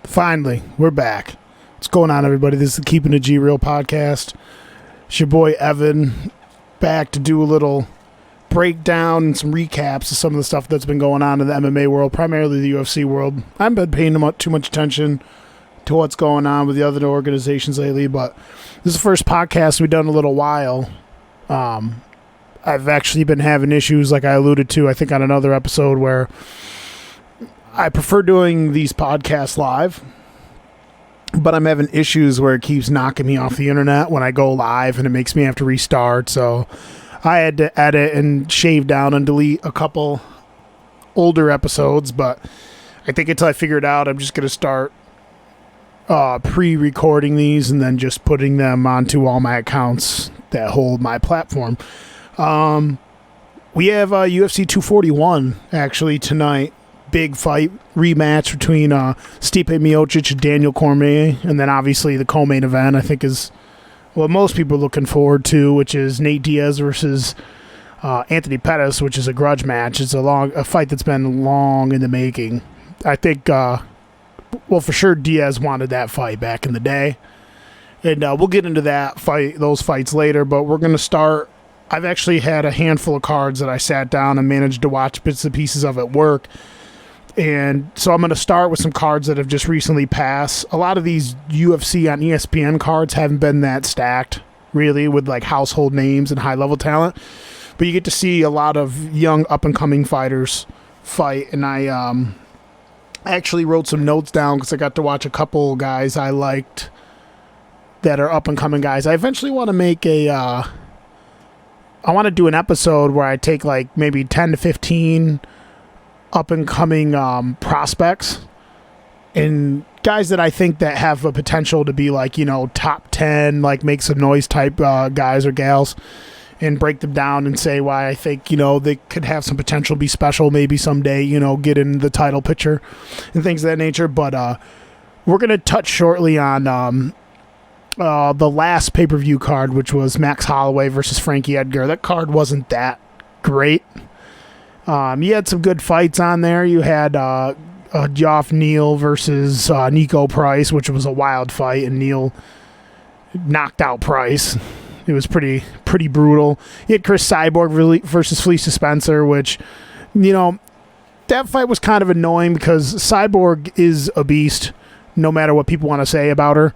Finally, we're back. What's going on, everybody? This is the Keeping It G Real podcast. It's your boy Evan, back to do a little breakdown and some recaps of some of the stuff that's been going on in the MMA world, primarily the UFC world. I haven't been paying too much attention to what's going on with the other organizations lately, but this is the first podcast we've done in a little while. I've actually been having issues, like I alluded to, I think, on another episode, where I prefer doing these podcasts live, but I'm having issues where it keeps knocking me off the internet when I go live, and it makes me have to restart. So I had to edit and shave down and delete a couple older episodes, but I think until I figure it out, I'm just going to start pre-recording these and then just putting them onto all my accounts that hold my platform. We have UFC 241 actually tonight. Big fight rematch between Stipe Miocic and Daniel Cormier, and then obviously the co-main event I think is what most people are looking forward to, which is Nate Diaz versus Anthony Pettis, which is a grudge match. It's a fight that's been long in the making. I think for sure Diaz wanted that fight back in the day, and we'll get into those fights later, but we're going to start. I've actually had a handful of cards that I sat down and managed to watch bits and pieces of at work. And so I'm going to start with some cards that have just recently passed. A lot of these UFC on ESPN cards haven't been that stacked, really, with like household names and high-level talent. But you get to see a lot of young, up-and-coming fighters fight. And I actually wrote some notes down because I got to watch a couple guys I liked that are up-and-coming guys. I eventually want to make I want to do an episode where I take like maybe 10 to 15 up-and-coming prospects and guys that I think that have a potential to be like, top 10, like make some noise type guys or gals, and break them down and say why I think, they could have some potential, be special maybe someday, get in the title picture and things of that nature. But we're going to touch shortly on the last pay-per-view card, which was Max Holloway versus Frankie Edgar. That card wasn't that great. You had some good fights on there. You had Geoff Neal versus Nico Price, which was a wild fight, and Neal knocked out Price. It was pretty brutal. You had Chris Cyborg versus Felicia Spencer, which, that fight was kind of annoying because Cyborg is a beast, no matter what people want to say about her.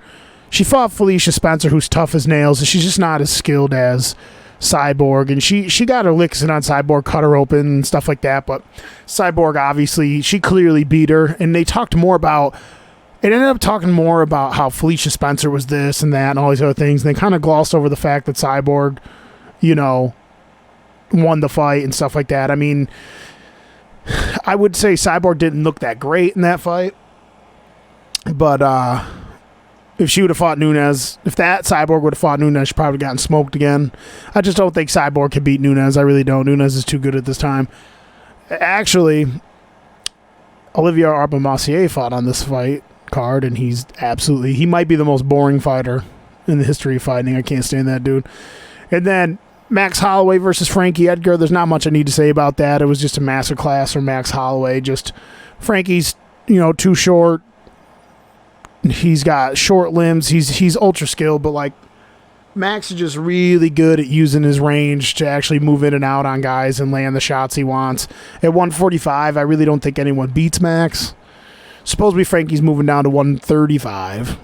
She fought Felicia Spencer, who's tough as nails, and she's just not as skilled as Cyborg, and she got her licks in on Cyborg, cut her open and stuff like that, but Cyborg, obviously, she clearly beat her, and they ended up talking more about how Felicia Spencer was this and that and all these other things, and they kind of glossed over the fact that Cyborg, won the fight and stuff like that. I mean, I would say Cyborg didn't look that great in that fight, but if she would have fought Nunes, if that Cyborg would have fought Nunes, she probably would have gotten smoked again. I just don't think Cyborg could beat Nunes. I really don't. Nunes is too good at this time. Actually, Olivier Aubameyang fought on this fight card, and he might be the most boring fighter in the history of fighting. I can't stand that dude. And then Max Holloway versus Frankie Edgar. There's not much I need to say about that. It was just a masterclass for Max Holloway. Just Frankie's, too short. He's got short limbs. He's ultra skilled, but like Max is just really good at using his range to actually move in and out on guys and land the shots he wants. At 145, I really don't think anyone beats Max. Supposedly Frankie's moving down to 135,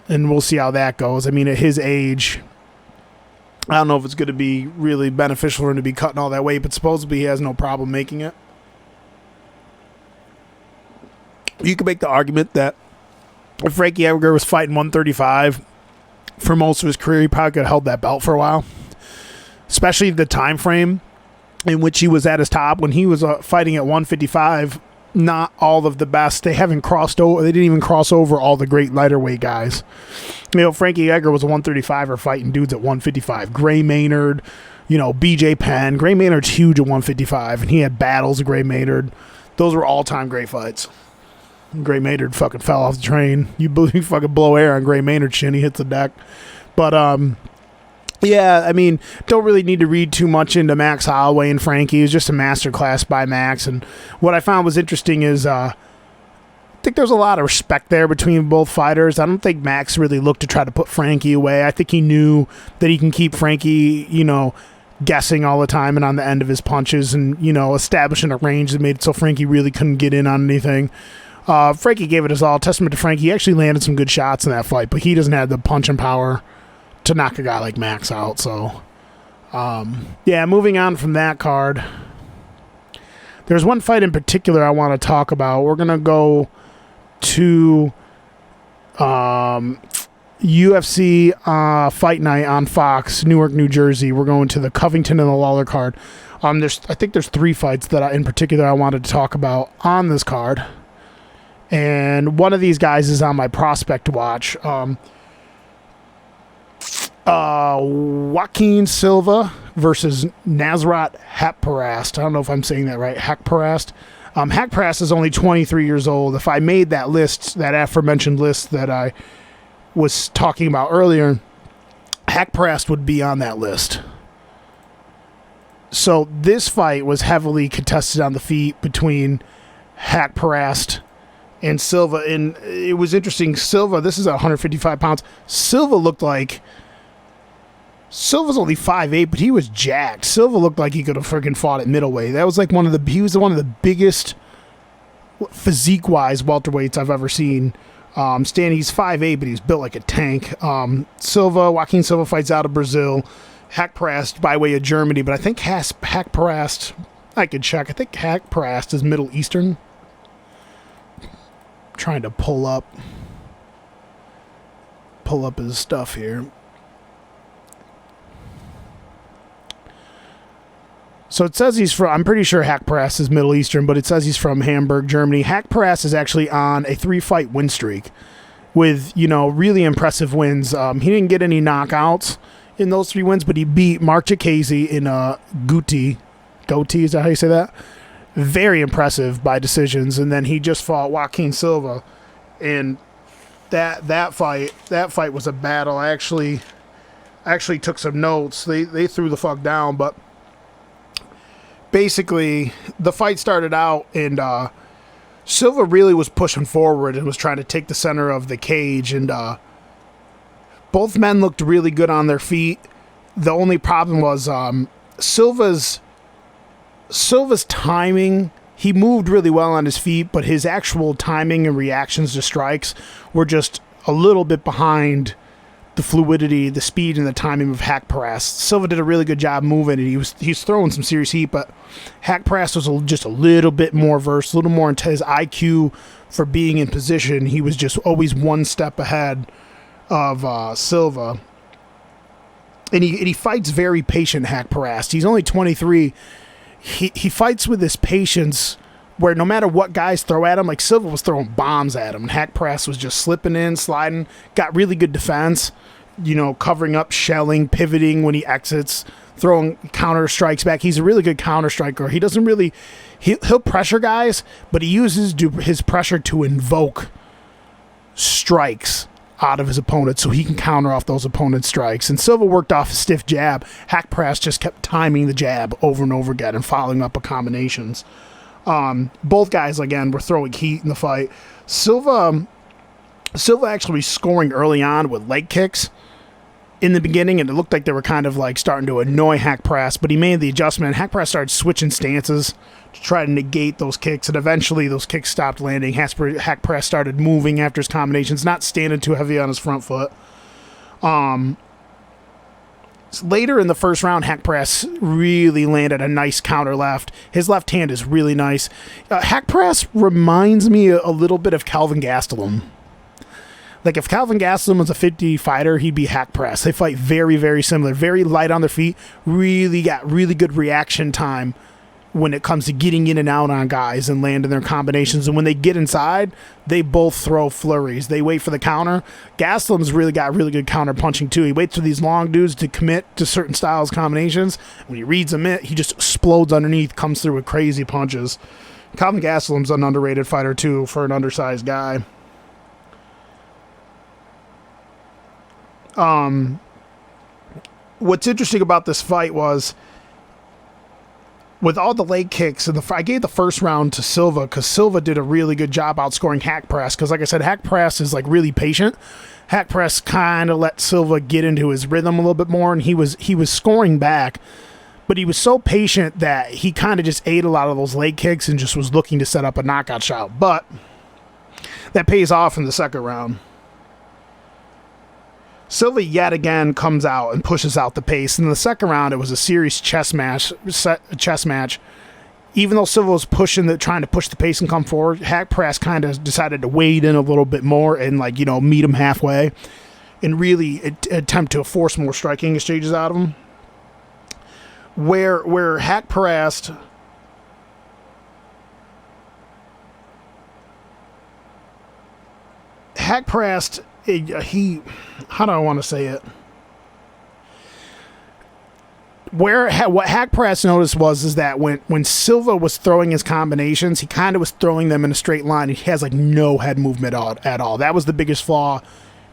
and we'll see how that goes. I mean, at his age, I don't know if it's going to be really beneficial for him to be cutting all that weight, but supposedly he has no problem making it. You could make the argument that if Frankie Edgar was fighting 135 for most of his career, he probably could have held that belt for a while, especially the time frame in which he was at his top. When he was fighting at 155, not all of the best. They haven't crossed over. They didn't even cross over all the great lighter weight guys. Frankie Edgar was a 135er fighting dudes at 155. Gray Maynard, BJ Penn. Gray Maynard's huge at 155, and he had battles with Gray Maynard. Those were all-time great fights. Gray Maynard fucking fell off the train. You fucking blow air on Gray Maynard's chin, he hits the deck. But Yeah, I mean, don't really need to read too much into Max Holloway and Frankie. It was just a masterclass by Max. And what I found was interesting is I think there's a lot of respect there between both fighters. I don't think Max really looked to try to put Frankie away. I think he knew that he can keep Frankie, guessing all the time and on the end of his punches and, establishing a range that made it so Frankie really couldn't get in on anything. Frankie gave it his all. Testament to Frankie. He actually landed some good shots in that fight, but he doesn't have the punching power to knock a guy like Max out. So, moving on from that card, there's one fight in particular I want to talk about. We're going to go to UFC Fight Night on Fox, Newark, New Jersey. We're going to the Covington and the Lawler card. I think there's 3 fights that in particular I wanted to talk about on this card. And one of these guys is on my prospect watch. Joaquin Silva versus Nasrat Haqparast. I don't know if I'm saying that right. Haqparast. Haqparast is only 23 years old. If I made that list, that aforementioned list that I was talking about earlier, Haqparast would be on that list. So this fight was heavily contested on the feet between Haqparast and Silva. And it was interesting. Silva, this is 155 pounds. Silva's only 5'8", but he was jacked. Silva looked like he could have freaking fought at middleweight. That was like he was one of the biggest physique-wise welterweights I've ever seen. He's 5'8", but he's built like a tank. Joaquin Silva fights out of Brazil. Haqparast by way of Germany, but I think Haqparast, I could check. I think Haqparast is Middle Eastern. Trying to pull up his stuff here. So it says I'm pretty sure Haqparast is Middle Eastern, but it says he's from Hamburg, Germany. Haqparast is actually on a 3-fight win streak with, really impressive wins. He didn't get any knockouts in those 3 wins, but he beat Mark Chikadze in Gotti, is that how you say that? Very impressive by decisions. And then he just fought Joaquin Silva. And that fight was a battle. I actually took some notes. They threw the fuck down, but basically, the fight started out, and Silva really was pushing forward and was trying to take the center of the cage, and both men looked really good on their feet. The only problem was Silva's timing. He moved really well on his feet, but his actual timing and reactions to strikes were just a little bit behind the fluidity, the speed, and the timing of Haqparast. Silva did a really good job moving, and he was throwing some serious heat, but Haqparast was just a little bit more versed, a little more into his IQ for being in position. He was just always one step ahead of Silva. And he fights very patient, Haqparast. He's only 23. He fights with this patience where no matter what guys throw at him, like Silva was throwing bombs at him, and Haqparast was just slipping in, sliding, got really good defense, covering up, shelling, pivoting when he exits, throwing counter strikes back. He's a really good counter striker. He doesn't really, he'll pressure guys, but he uses his pressure to invoke strikes out of his opponent so he can counter off those opponent's strikes. And Silva worked off a stiff jab. Haqparast just kept timing the jab over and over again and following up with combinations. Both guys, again, were throwing heat in the fight. Silva actually was scoring early on with leg kicks in the beginning, and it looked like they were kind of like starting to annoy Haqparast, but he made the adjustment. Haqparast started switching stances to try to negate those kicks, and eventually those kicks stopped landing. Haqparast started moving after his combinations, not standing too heavy on his front foot. Later in the first round, Haqparast really landed a nice counter left. His left hand is really nice. Haqparast reminds me a little bit of Kelvin Gastelum. Like if Kelvin Gastelum was a 50 fighter, he'd be Haqparast. They fight very, very similar. Very light on their feet. Really got really good reaction time when it comes to getting in and out on guys and landing their combinations. And when they get inside, they both throw flurries. They wait for the counter. Gastelum's really got really good counter punching too. He waits for these long dudes to commit to certain styles combinations. When he reads them, he just explodes underneath, comes through with crazy punches. Kelvin Gastelum's an underrated fighter too for an undersized guy. what's interesting about this fight was with all the leg kicks, and I gave the first round to Silva because Silva did a really good job outscoring Hack Press. Because, like I said, Hack Press is like really patient. Hack Press kind of let Silva get into his rhythm a little bit more, and he was scoring back, but he was so patient that he kind of just ate a lot of those leg kicks and just was looking to set up a knockout shot. But that pays off in the second round. Silva yet again comes out and pushes out the pace. In the second round, it was a serious chess match. Even though Silva was trying to push the pace and come forward, Hack Press kind of decided to wade in a little bit more and meet him halfway and really attempt to force more striking exchanges out of him. Where Hack Press how do I want to say it? What Hack Press noticed was that when Silva was throwing his combinations, he kind of was throwing them in a straight line. He has no head movement at all. That was the biggest flaw.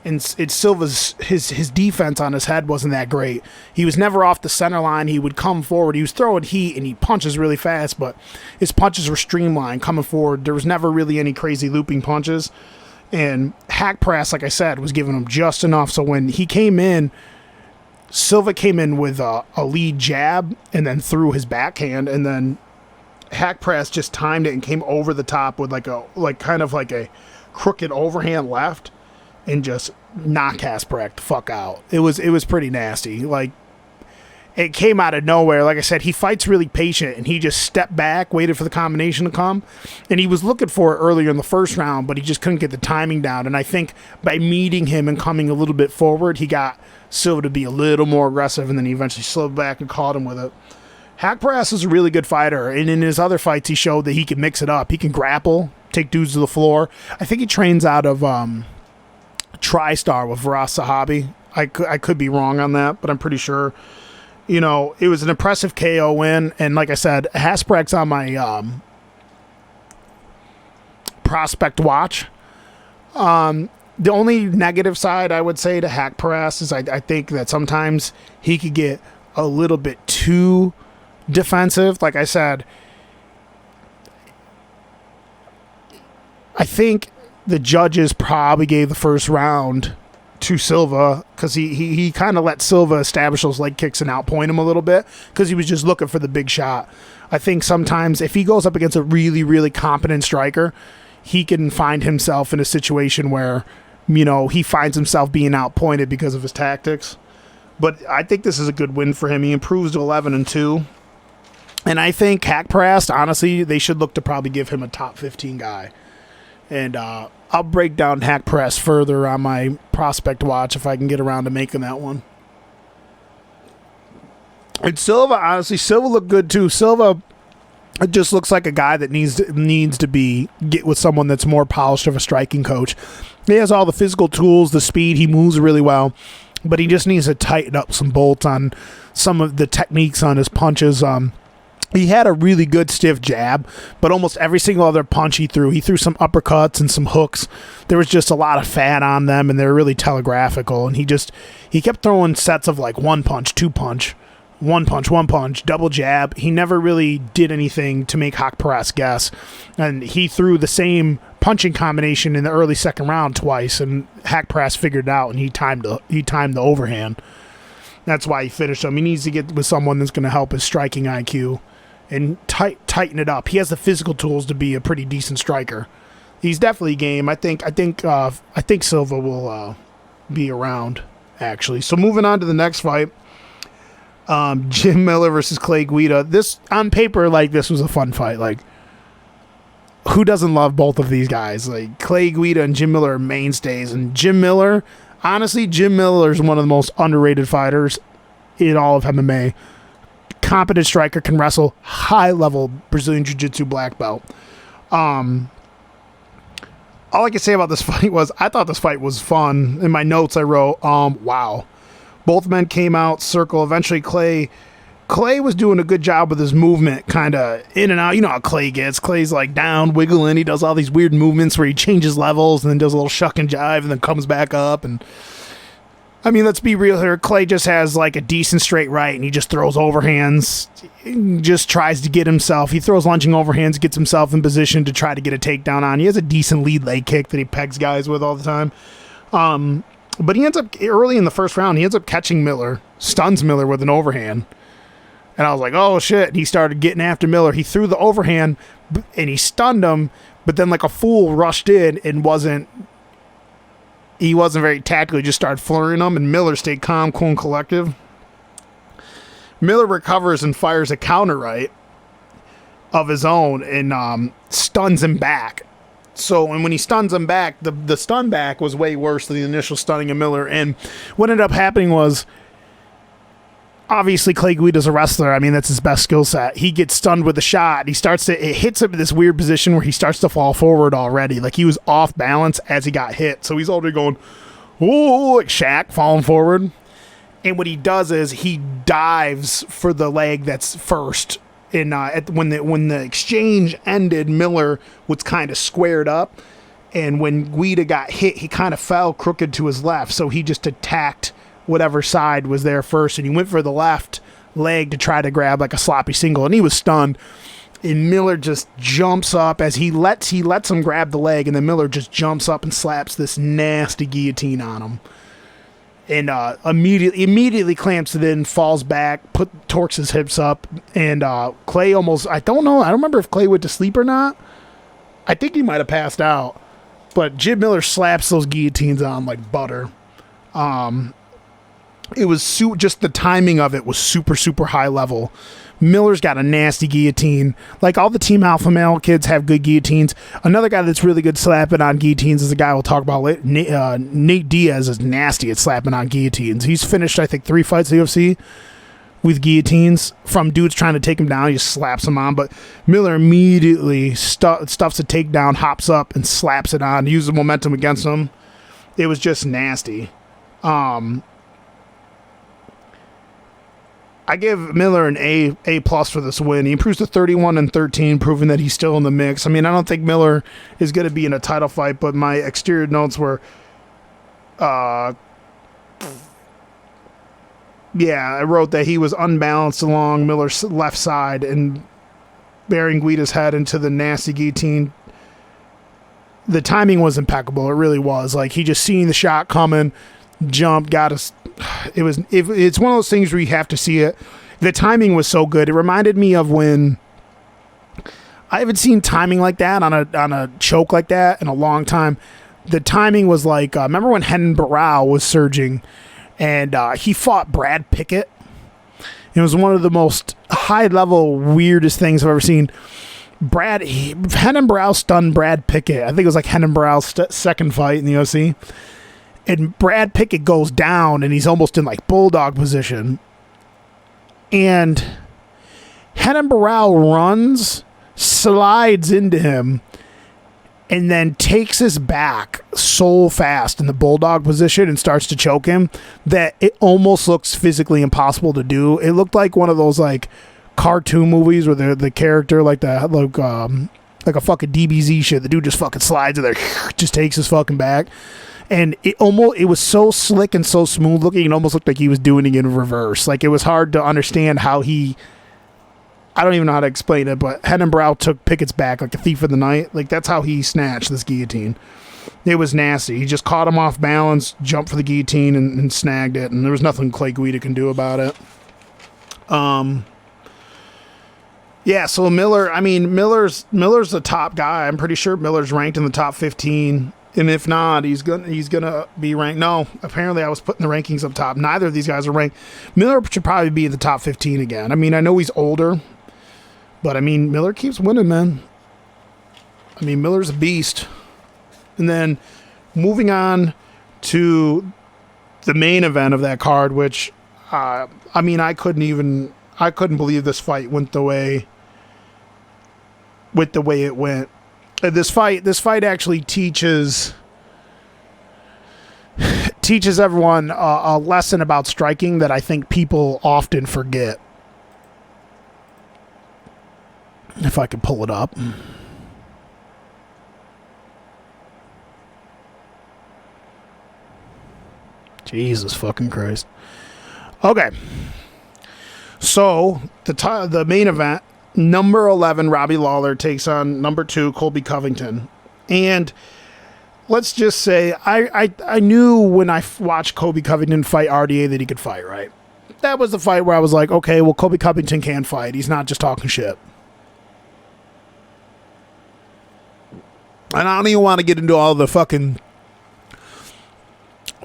And it's Silva's his defense on his head wasn't that great. He was never off the center line. He would come forward. He was throwing heat and he punches really fast, but his punches were streamlined coming forward. There was never really any crazy looping punches. And Hack Press, like I said, was giving him just enough. So when he came in, Silva came in with a lead jab and then threw his backhand, and then Hack Press just timed it and came over the top with kind of a crooked overhand left and just knocked Hasbrook the fuck out. It was pretty nasty. It came out of nowhere. Like I said, he fights really patient, and he just stepped back, waited for the combination to come, and he was looking for it earlier in the first round, but he just couldn't get the timing down. And I think by meeting him and coming a little bit forward, he got Silva to be a little more aggressive, and then he eventually slowed back and caught him with it. Hack Press is a really good fighter, and in his other fights, he showed that he can mix it up. He can grapple, take dudes to the floor. I think he trains out of TriStar with Faraz Sahabi. I could be wrong on that, but I'm pretty sure. It was an impressive KO win, and like I said, Hasbrook's on my prospect watch. The only negative side I would say to Hack Press is I think that sometimes he could get a little bit too defensive. Like I said, I think the judges probably gave the first round to Silva because he kind of let Silva establish those leg kicks and outpoint him a little bit because he was just looking for the big shot. I think sometimes if he goes up against a really, really competent striker, he can find himself in a situation where, he finds himself being outpointed because of his tactics. But I think this is a good win for him. He improves to 11-2. And I think Hack Press, honestly, they should look to probably give him a top 15 guy. And I'll break down Hack Press further on my prospect watch if I can get around to making that one. And Silva, honestly, Silva looked good too. Silva, it just looks like a guy that needs to get with someone that's more polished of a striking coach. He has all the physical tools, the speed, he moves really well, but he just needs to tighten up some bolts on some of the techniques on his punches. He had a really good stiff jab, but almost every single other punch he threw some uppercuts and some hooks. There was just a lot of fat on them, and they were really telegraphical. And he kept throwing sets of one punch, two punch, one punch, double jab. He never really did anything to make Hack Press guess. And he threw the same punching combination in the early second round twice, and Hack Press figured it out, and he timed the overhand. That's why he finished him. He needs to get with someone that's going to help his striking IQ and tighten it up. He has the physical tools to be a pretty decent striker. He's definitely game. I think Silva will be around, actually. So moving on to the next fight, Jim Miller versus Clay Guida. This, on paper, this was a fun fight. Who doesn't love both of these guys? Clay Guida and Jim Miller are mainstays, and Jim Miller, honestly, Jim Miller is one of the most underrated fighters in all of MMA. Competent striker, can wrestle, high-level Brazilian Jiu-Jitsu black belt. All I can say about this fight was I thought this fight was fun. In my notes I wrote, wow. Both men came out, circle. Eventually Clay was doing a good job with his movement, kind of in and out. You know how Clay gets. Clay's down, wiggling. He does all these weird movements where he changes levels and then does a little shuck and jive and then comes back up. And I mean, let's be real here. Clay just has like a decent straight right, and he just throws overhands. He just tries to get himself. He throws lunging overhands, gets himself in position to try to get a takedown on. He has a decent lead leg kick that he pegs guys with all the time. But he ends up, early in the first round, he ends up catching Miller, stuns Miller with an overhand. And I was like, oh, shit. He started getting after Miller. He threw the overhand, and he stunned him, but then like a fool rushed in and he wasn't very tactical. He just started flurrying him, and Miller stayed calm, cool, and collective. Miller recovers and fires a counter right of his own and stuns him back. So, and when he stuns him back, the stun back was way worse than the initial stunning of Miller. And what ended up happening was, obviously, Clay Guida's a wrestler. I mean, that's his best skill set. He gets stunned with a shot. It hits him in this weird position where he starts to fall forward already. Like, he was off balance as he got hit. So he's already going, oh, like Shaq falling forward. And what he does is he dives for the leg that's first. And when the exchange ended, Miller was kind of squared up. And when Guida got hit, he kind of fell crooked to his left. So he just attacked whatever side was there first, and he went for the left leg to try to grab like a sloppy single, and he was stunned. And Miller just jumps up as he lets him grab the leg, and then Miller just jumps up and slaps this nasty guillotine on him, and immediately clamps it in, falls back, torques his hips up, and Clay almost, I don't remember if Clay went to sleep or not. I think he might have passed out, but Jim Miller slaps those guillotines on like butter. It was just the timing of it was super, super high level. Miller's got a nasty guillotine. Like, all the Team Alpha Male kids have good guillotines. Another guy that's really good slapping on guillotines is a guy we'll talk about later. Nate Diaz is nasty at slapping on guillotines. He's finished, I think, 3 fights in the UFC with guillotines from dudes trying to take him down. He just slaps them on. But Miller immediately stuffs a takedown, hops up, and slaps it on, uses momentum against him. It was just nasty. I give Miller an A+ for this win. He improves to 31-13, proving that he's still in the mix. I mean, I don't think Miller is going to be in a title fight, but my exterior notes were, I wrote that he was unbalanced along Miller's left side and bearing Guida's head into the nasty guillotine. The timing was impeccable. It really was. Like, he just seen the shot coming, jumped, got us. It's one of those things where you have to see it. The timing was so good. It reminded me of when I haven't seen timing like that on a choke like that in a long time. The timing was like, remember when Renan Barão was surging and he fought Brad Pickett? It was one of the most high-level, weirdest things I've ever seen. Renan Barão stunned Brad Pickett. I think it was like Renan Barão's second fight in the UFC. And Brad Pickett goes down, and he's almost in like bulldog position. And Renan Barão runs, slides into him, and then takes his back so fast in the bulldog position and starts to choke him that it almost looks physically impossible to do. It looked like one of those like cartoon movies where the character like a fucking DBZ shit. The dude just fucking slides in there, just takes his fucking back. And it was so slick and so smooth looking, it almost looked like he was doing it in reverse. Like, it was hard to understand how I don't even know how to explain it, but Renan Barão took Pickett's back like a thief in the night. Like, that's how he snatched this guillotine. It was nasty. He just caught him off balance, jumped for the guillotine, and snagged it, and there was nothing Clay Guida can do about it. So Miller's the top guy. I'm pretty sure Miller's ranked in the top 15. And if not, he's gonna be ranked. No, apparently I was putting the rankings up top. Neither of these guys are ranked. Miller should probably be in the top 15 again. I mean, I know he's older, but I mean, Miller keeps winning, man. I mean, Miller's a beast. And then moving on to the main event of that card, which I couldn't believe this fight went the way it went. This fight actually teaches everyone a lesson about striking that I think people often forget. If I could pull it up. Jesus fucking Christ. Okay. So, the main event, number 11, Robbie Lawler takes on number 2, Colby Covington. And let's just say, I knew when I watched Colby Covington fight RDA that he could fight, right? That was the fight where I was like, okay, well, Colby Covington can fight. He's not just talking shit. And I don't even want to get into all the fucking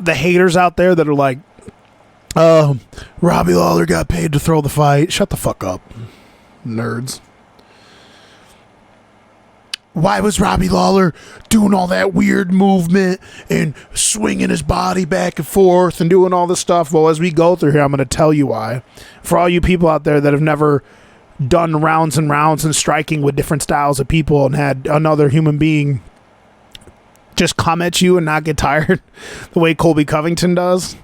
the haters out there that are like, Robbie Lawler got paid to throw the fight. Shut the fuck up, nerds. Why was Robbie Lawler doing all that weird movement and swinging his body back and forth and doing all this stuff? Well, as we go through here, I'm going to tell you why. For all you people out there that have never done rounds and rounds and striking with different styles of people and had another human being just come at you and not get tired the way Colby Covington does.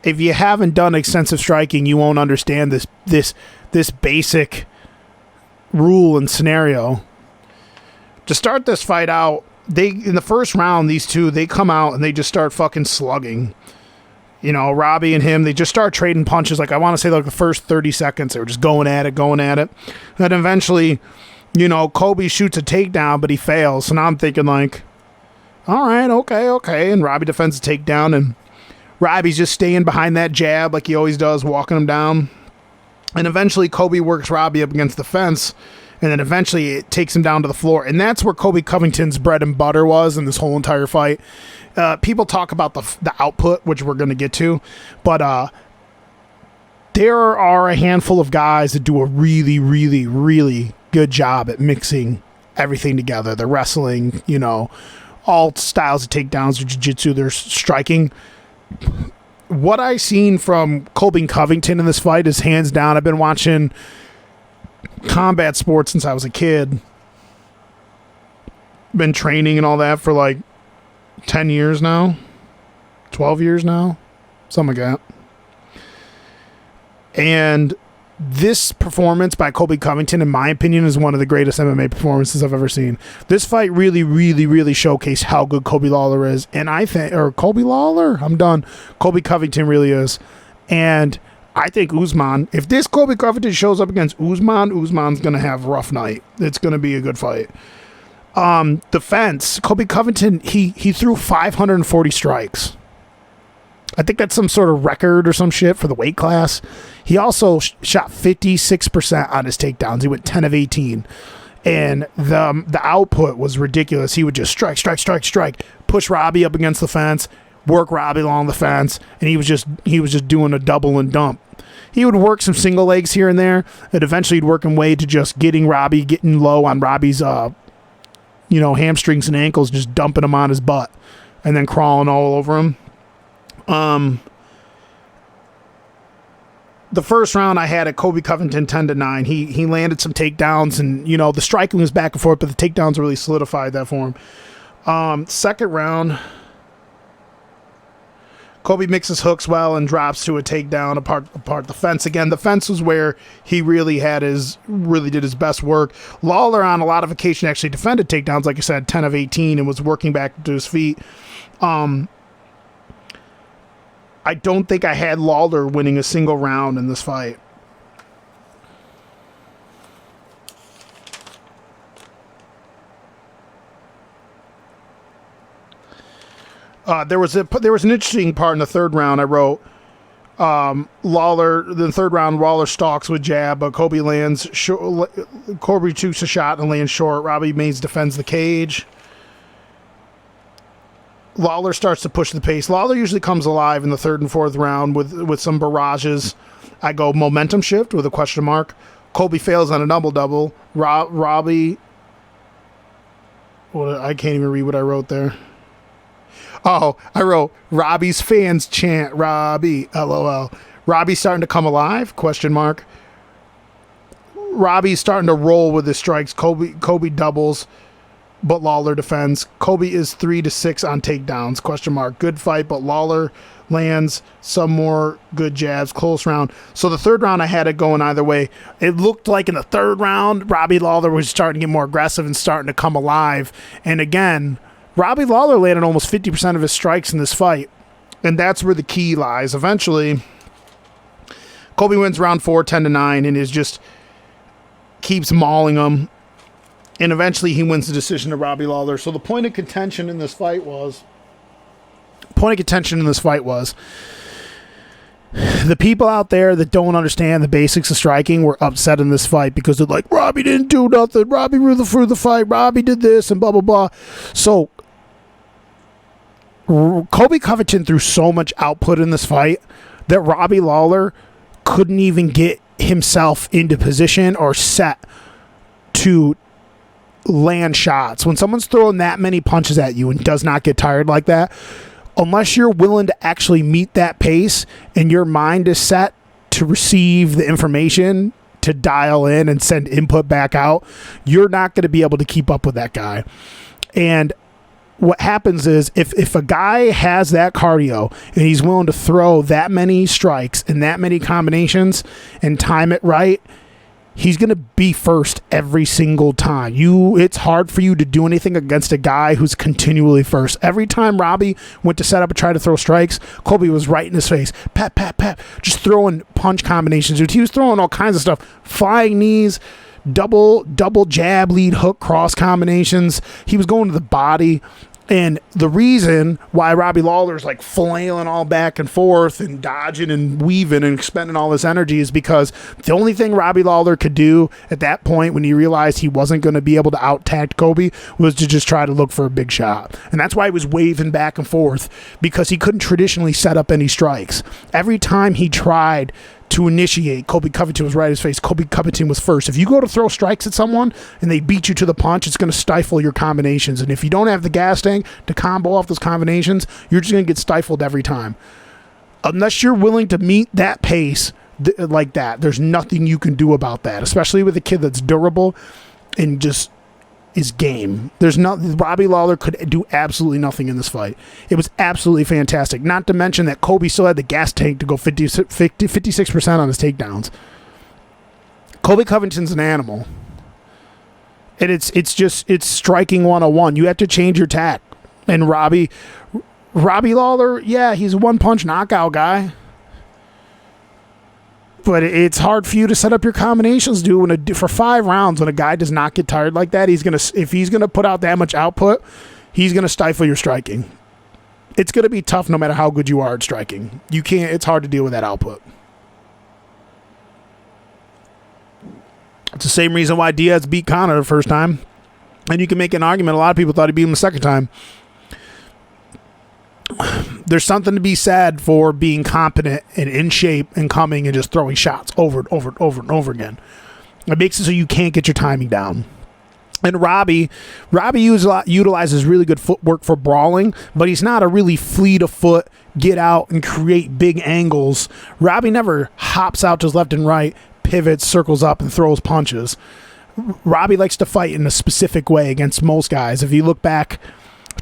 If you haven't done extensive striking, you won't understand this basic rule and scenario. To start this fight out, in the first round, these two, they come out and they just start fucking slugging. You know, Robbie and him, they just start trading punches. Like, I want to say, like, the first 30 seconds, they were just going at it. And eventually, you know, Colby shoots a takedown, but he fails. So now I'm thinking, like, all right, okay. And Robbie defends the takedown, and Robbie's just staying behind that jab like he always does, walking him down. And eventually, Colby works Robbie up against the fence, and then eventually it takes him down to the floor. And that's where Colby Covington's bread and butter was in this whole entire fight. People talk about the output, which we're going to get to, but there are a handful of guys that do a really, really, really good job at mixing everything together. The wrestling, you know, all styles of takedowns, jiu-jitsu, their striking. What I've seen from Colby Covington in this fight is hands down. I've been watching combat sports since I was a kid. Been training and all that for like 10 years now. 12 years now. Something like that. And this performance by Colby Covington, in my opinion, is one of the greatest MMA performances I've ever seen. This fight really, really, really showcased how good Colby Lawler is. And I think, or Colby Lawler? I'm done. Colby Covington really is. And I think Usman, if this Colby Covington shows up against Usman's going to have a rough night. It's going to be a good fight. Defense, Colby Covington, he threw 540 strikes. I think that's some sort of record or some shit for the weight class. He also shot 56% on his takedowns. He went 10 of 18. And the output was ridiculous. He would just strike, push Robbie up against the fence, work Robbie along the fence, and he was just doing a double and dump. He would work some single legs here and there, and eventually he'd work him way to just getting low on Robbie's hamstrings and ankles, just dumping him on his butt, and then crawling all over him. The first round I had at Colby Covington 10-9. He landed some takedowns, and you know the striking was back and forth, but the takedowns really solidified that for him. Second round, Colby mixes hooks well and drops to a takedown apart the fence. Again, the fence was where he really did his best work. Lawler on a lot of occasion actually defended takedowns, like I said, 10 of 18, and was working back to his feet. I don't think I had Lawler winning a single round in this fight. There was an interesting part in the third round. I wrote Lawler. The third round, Lawler stalks with jab, but Colby shoots a shot and lands short. Robbie Mays defends the cage. Lawler starts to push the pace. Lawler usually comes alive in the third and fourth round with some barrages. I go momentum shift with a question mark. Colby fails on a double-double. Robbie... I can't even read what I wrote there. Oh, I wrote, Robbie's fans chant, Robbie, LOL. Robbie's starting to come alive, question mark. Robbie's starting to roll with his strikes. Colby doubles, but Lawler defends. Colby is 3-6 on takedowns, question mark. Good fight, but Lawler lands some more good jabs. Close round. So the third round I had it going either way. It looked like in the third round, Robbie Lawler was starting to get more aggressive and starting to come alive. And again, Robbie Lawler landed almost 50% of his strikes in this fight, and that's where the key lies. Eventually, Colby wins round 4, 10-9, and is just keeps mauling him, and eventually he wins the decision to Robbie Lawler. So the point of contention in this fight was the people out there that don't understand the basics of striking were upset in this fight because they're like, Robbie didn't do nothing. Robbie through the fight. Robbie did this and blah, blah, blah. So Colby Covington threw so much output in this fight that Robbie Lawler couldn't even get himself into position or set to land shots. When someone's throwing that many punches at you and does not get tired like that, unless you're willing to actually meet that pace and your mind is set to receive the information, to dial in and send input back out, you're not going to be able to keep up with that guy. And what happens is if a guy has that cardio and he's willing to throw that many strikes and that many combinations and time it right, he's going to be first every single time. It's hard for you to do anything against a guy who's continually first. Every time Robbie went to set up and try to throw strikes, Colby was right in his face. Pat, pat, pat. Just throwing punch combinations. He was throwing all kinds of stuff. Flying knees, double jab, lead hook, cross combinations. He was going to the body. And the reason why Robbie Lawler's like flailing all back and forth and dodging and weaving and expending all this energy is because the only thing Robbie Lawler could do at that point when he realized he wasn't going to be able to out-tact Colby was to just try to look for a big shot. And that's why he was waving back and forth, because he couldn't traditionally set up any strikes. Every time he tried to initiate, Colby Covington was right in his face. Colby Covington was first. If you go to throw strikes at someone and they beat you to the punch, it's going to stifle your combinations. And if you don't have the gas tank to combo off those combinations, you're just going to get stifled every time. Unless you're willing to meet that pace like that, there's nothing you can do about that, especially with a kid that's durable and just is game. Robbie Lawler could do absolutely nothing in this fight. It was absolutely fantastic. Not to mention that Colby still had the gas tank to go 56% on his takedowns. Colby Covington's an animal. And it's striking 101. You have to change your tack. And Robbie Lawler, yeah, he's a one-punch knockout guy. But it's hard for you to set up your combinations, dude. For 5 rounds, when a guy does not get tired like that, if he's gonna put out that much output, he's gonna stifle your striking. It's gonna be tough no matter how good you are at striking. It's hard to deal with that output. It's the same reason why Diaz beat Conor the first time. And you can make an argument. A lot of people thought he beat him the second time. There's something to be said for being competent and in shape and coming and just throwing shots over and over and over and over again. It makes it so you can't get your timing down. And Robbie utilizes really good footwork for brawling, but he's not a really fleet of foot, get out and create big angles. Robbie never hops out to his left and right, pivots, circles up, and throws punches. Robbie likes to fight in a specific way against most guys. If you look back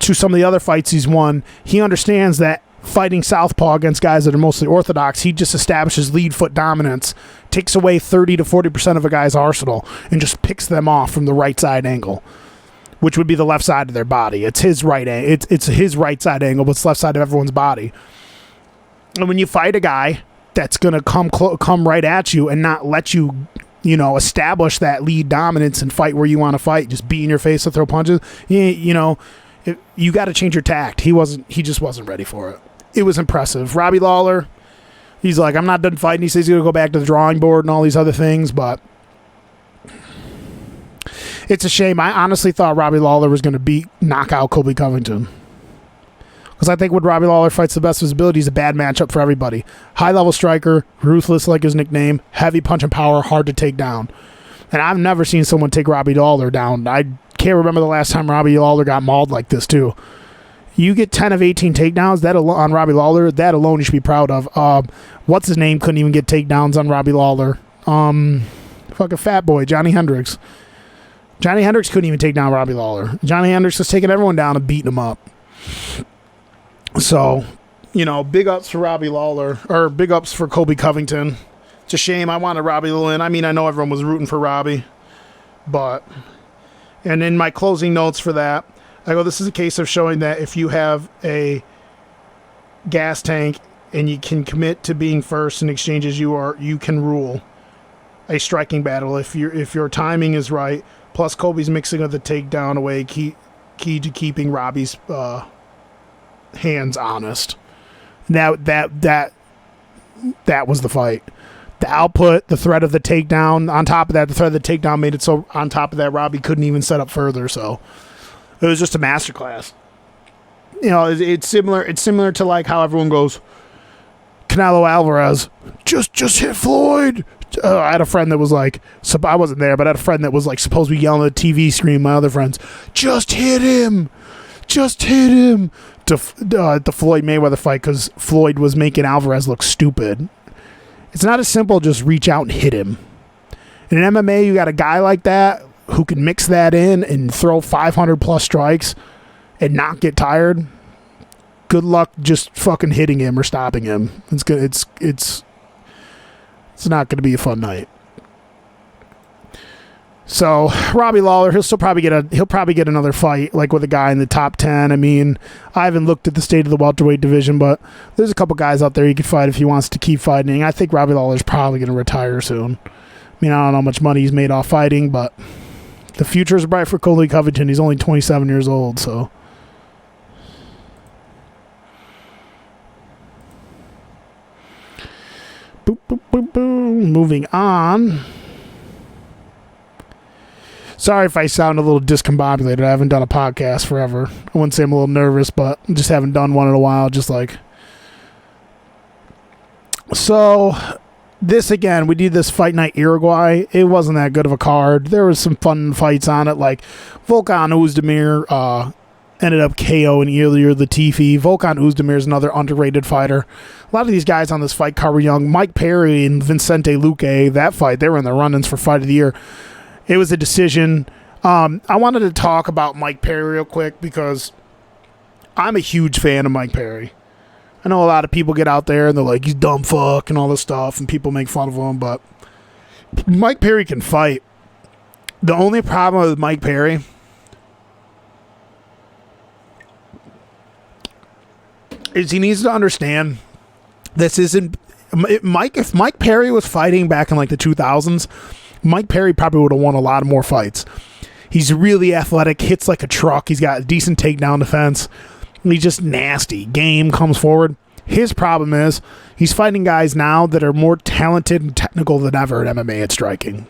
to some of the other fights he's won, he understands that fighting southpaw against guys that are mostly orthodox, he just establishes lead foot dominance, takes away 30 to 40% of a guy's arsenal, and just picks them off from the right side angle, which would be the left side of their body. It's his right it's his right side angle, but it's left side of everyone's body. And when you fight a guy that's going to come right at you and not let you, establish that lead dominance and fight where you want to fight, just be in your face to throw punches, you got to change your tact. He just wasn't ready for it. It was impressive. Robbie Lawler, he's like, I'm not done fighting. He says he's going to go back to the drawing board and all these other things, but it's a shame. I honestly thought Robbie Lawler was going to knock out Colby Covington. Because I think when Robbie Lawler fights the best of his ability, he's a bad matchup for everybody. High-level striker, ruthless like his nickname, heavy punch and power, hard to take down. And I've never seen someone take Robbie Lawler down. I can't remember the last time Robbie Lawler got mauled like this, too. You get 10 of 18 takedowns on Robbie Lawler, that alone you should be proud of. What's his name couldn't even get takedowns on Robbie Lawler. Fucking fat boy, Johnny Hendricks. Johnny Hendricks couldn't even take down Robbie Lawler. Johnny Hendricks was taking everyone down and beating them up. So, big ups for Robbie Lawler, or big ups for Colby Covington. It's a shame. I wanted Robbie to win. I mean, I know everyone was rooting for Robbie, but, and in my closing notes for that, I go, this is a case of showing that if you have a gas tank and you can commit to being first in exchanges, you can rule a striking battle if your timing is right. Plus, Colby's mixing of the takedown away key to keeping Robbie's hands honest. Now that was the fight. The output, the threat of the takedown. On top of that, the threat of the takedown made it so. On top of that, Robbie couldn't even set up further. So it was just a masterclass. You know, it's similar. It's similar to like how everyone goes, Canelo Alvarez, just hit Floyd. I had a friend that was like, so I wasn't there, but I had a friend that was like supposed to be yelling at the TV screen. My other friends, just hit him. To the Floyd Mayweather fight because Floyd was making Alvarez look stupid. It's not as simple just reach out and hit him. In MMA, you got a guy like that who can mix that in and throw 500 plus strikes and not get tired. Good luck just fucking hitting him or stopping him. It's good. It's not going to be a fun night. So Robbie Lawler, he'll probably get another fight like with a guy in the top 10. I mean, I haven't looked at the state of the welterweight division, but there's a couple guys out there he could fight if he wants to keep fighting. I think Robbie Lawler's probably going to retire soon. I mean, I don't know how much money he's made off fighting, but the future is bright for Colby Covington. He's only 27 years old, so. Boop, boop, boop, boop. Moving on. Sorry if I sound a little discombobulated. I haven't done a podcast forever. I wouldn't say I'm a little nervous, but I just haven't done one in a while. Just like. So, this again, we did this Fight Night Uruguay. It wasn't that good of a card. There was some fun fights on it, like Volkan Oezdemir ended up KOing Ilir Latifi. Volkan Oezdemir is another underrated fighter. A lot of these guys on this fight card were young. Mike Perry and Vicente Luque, that fight, they were in the run-ins for Fight of the Year. It was a decision. I wanted to talk about Mike Perry real quick because I'm a huge fan of Mike Perry. I know a lot of people get out there and they're like, he's dumb fuck and all this stuff, and people make fun of him, but Mike Perry can fight. The only problem with Mike Perry is he needs to understand this isn't if Mike Perry was fighting back in like the 2000s, Mike Perry probably would have won a lot more fights. He's really athletic, hits like a truck. He's got decent takedown defense. He's just nasty. Game comes forward. His problem is he's fighting guys now that are more talented and technical than ever at MMA at striking.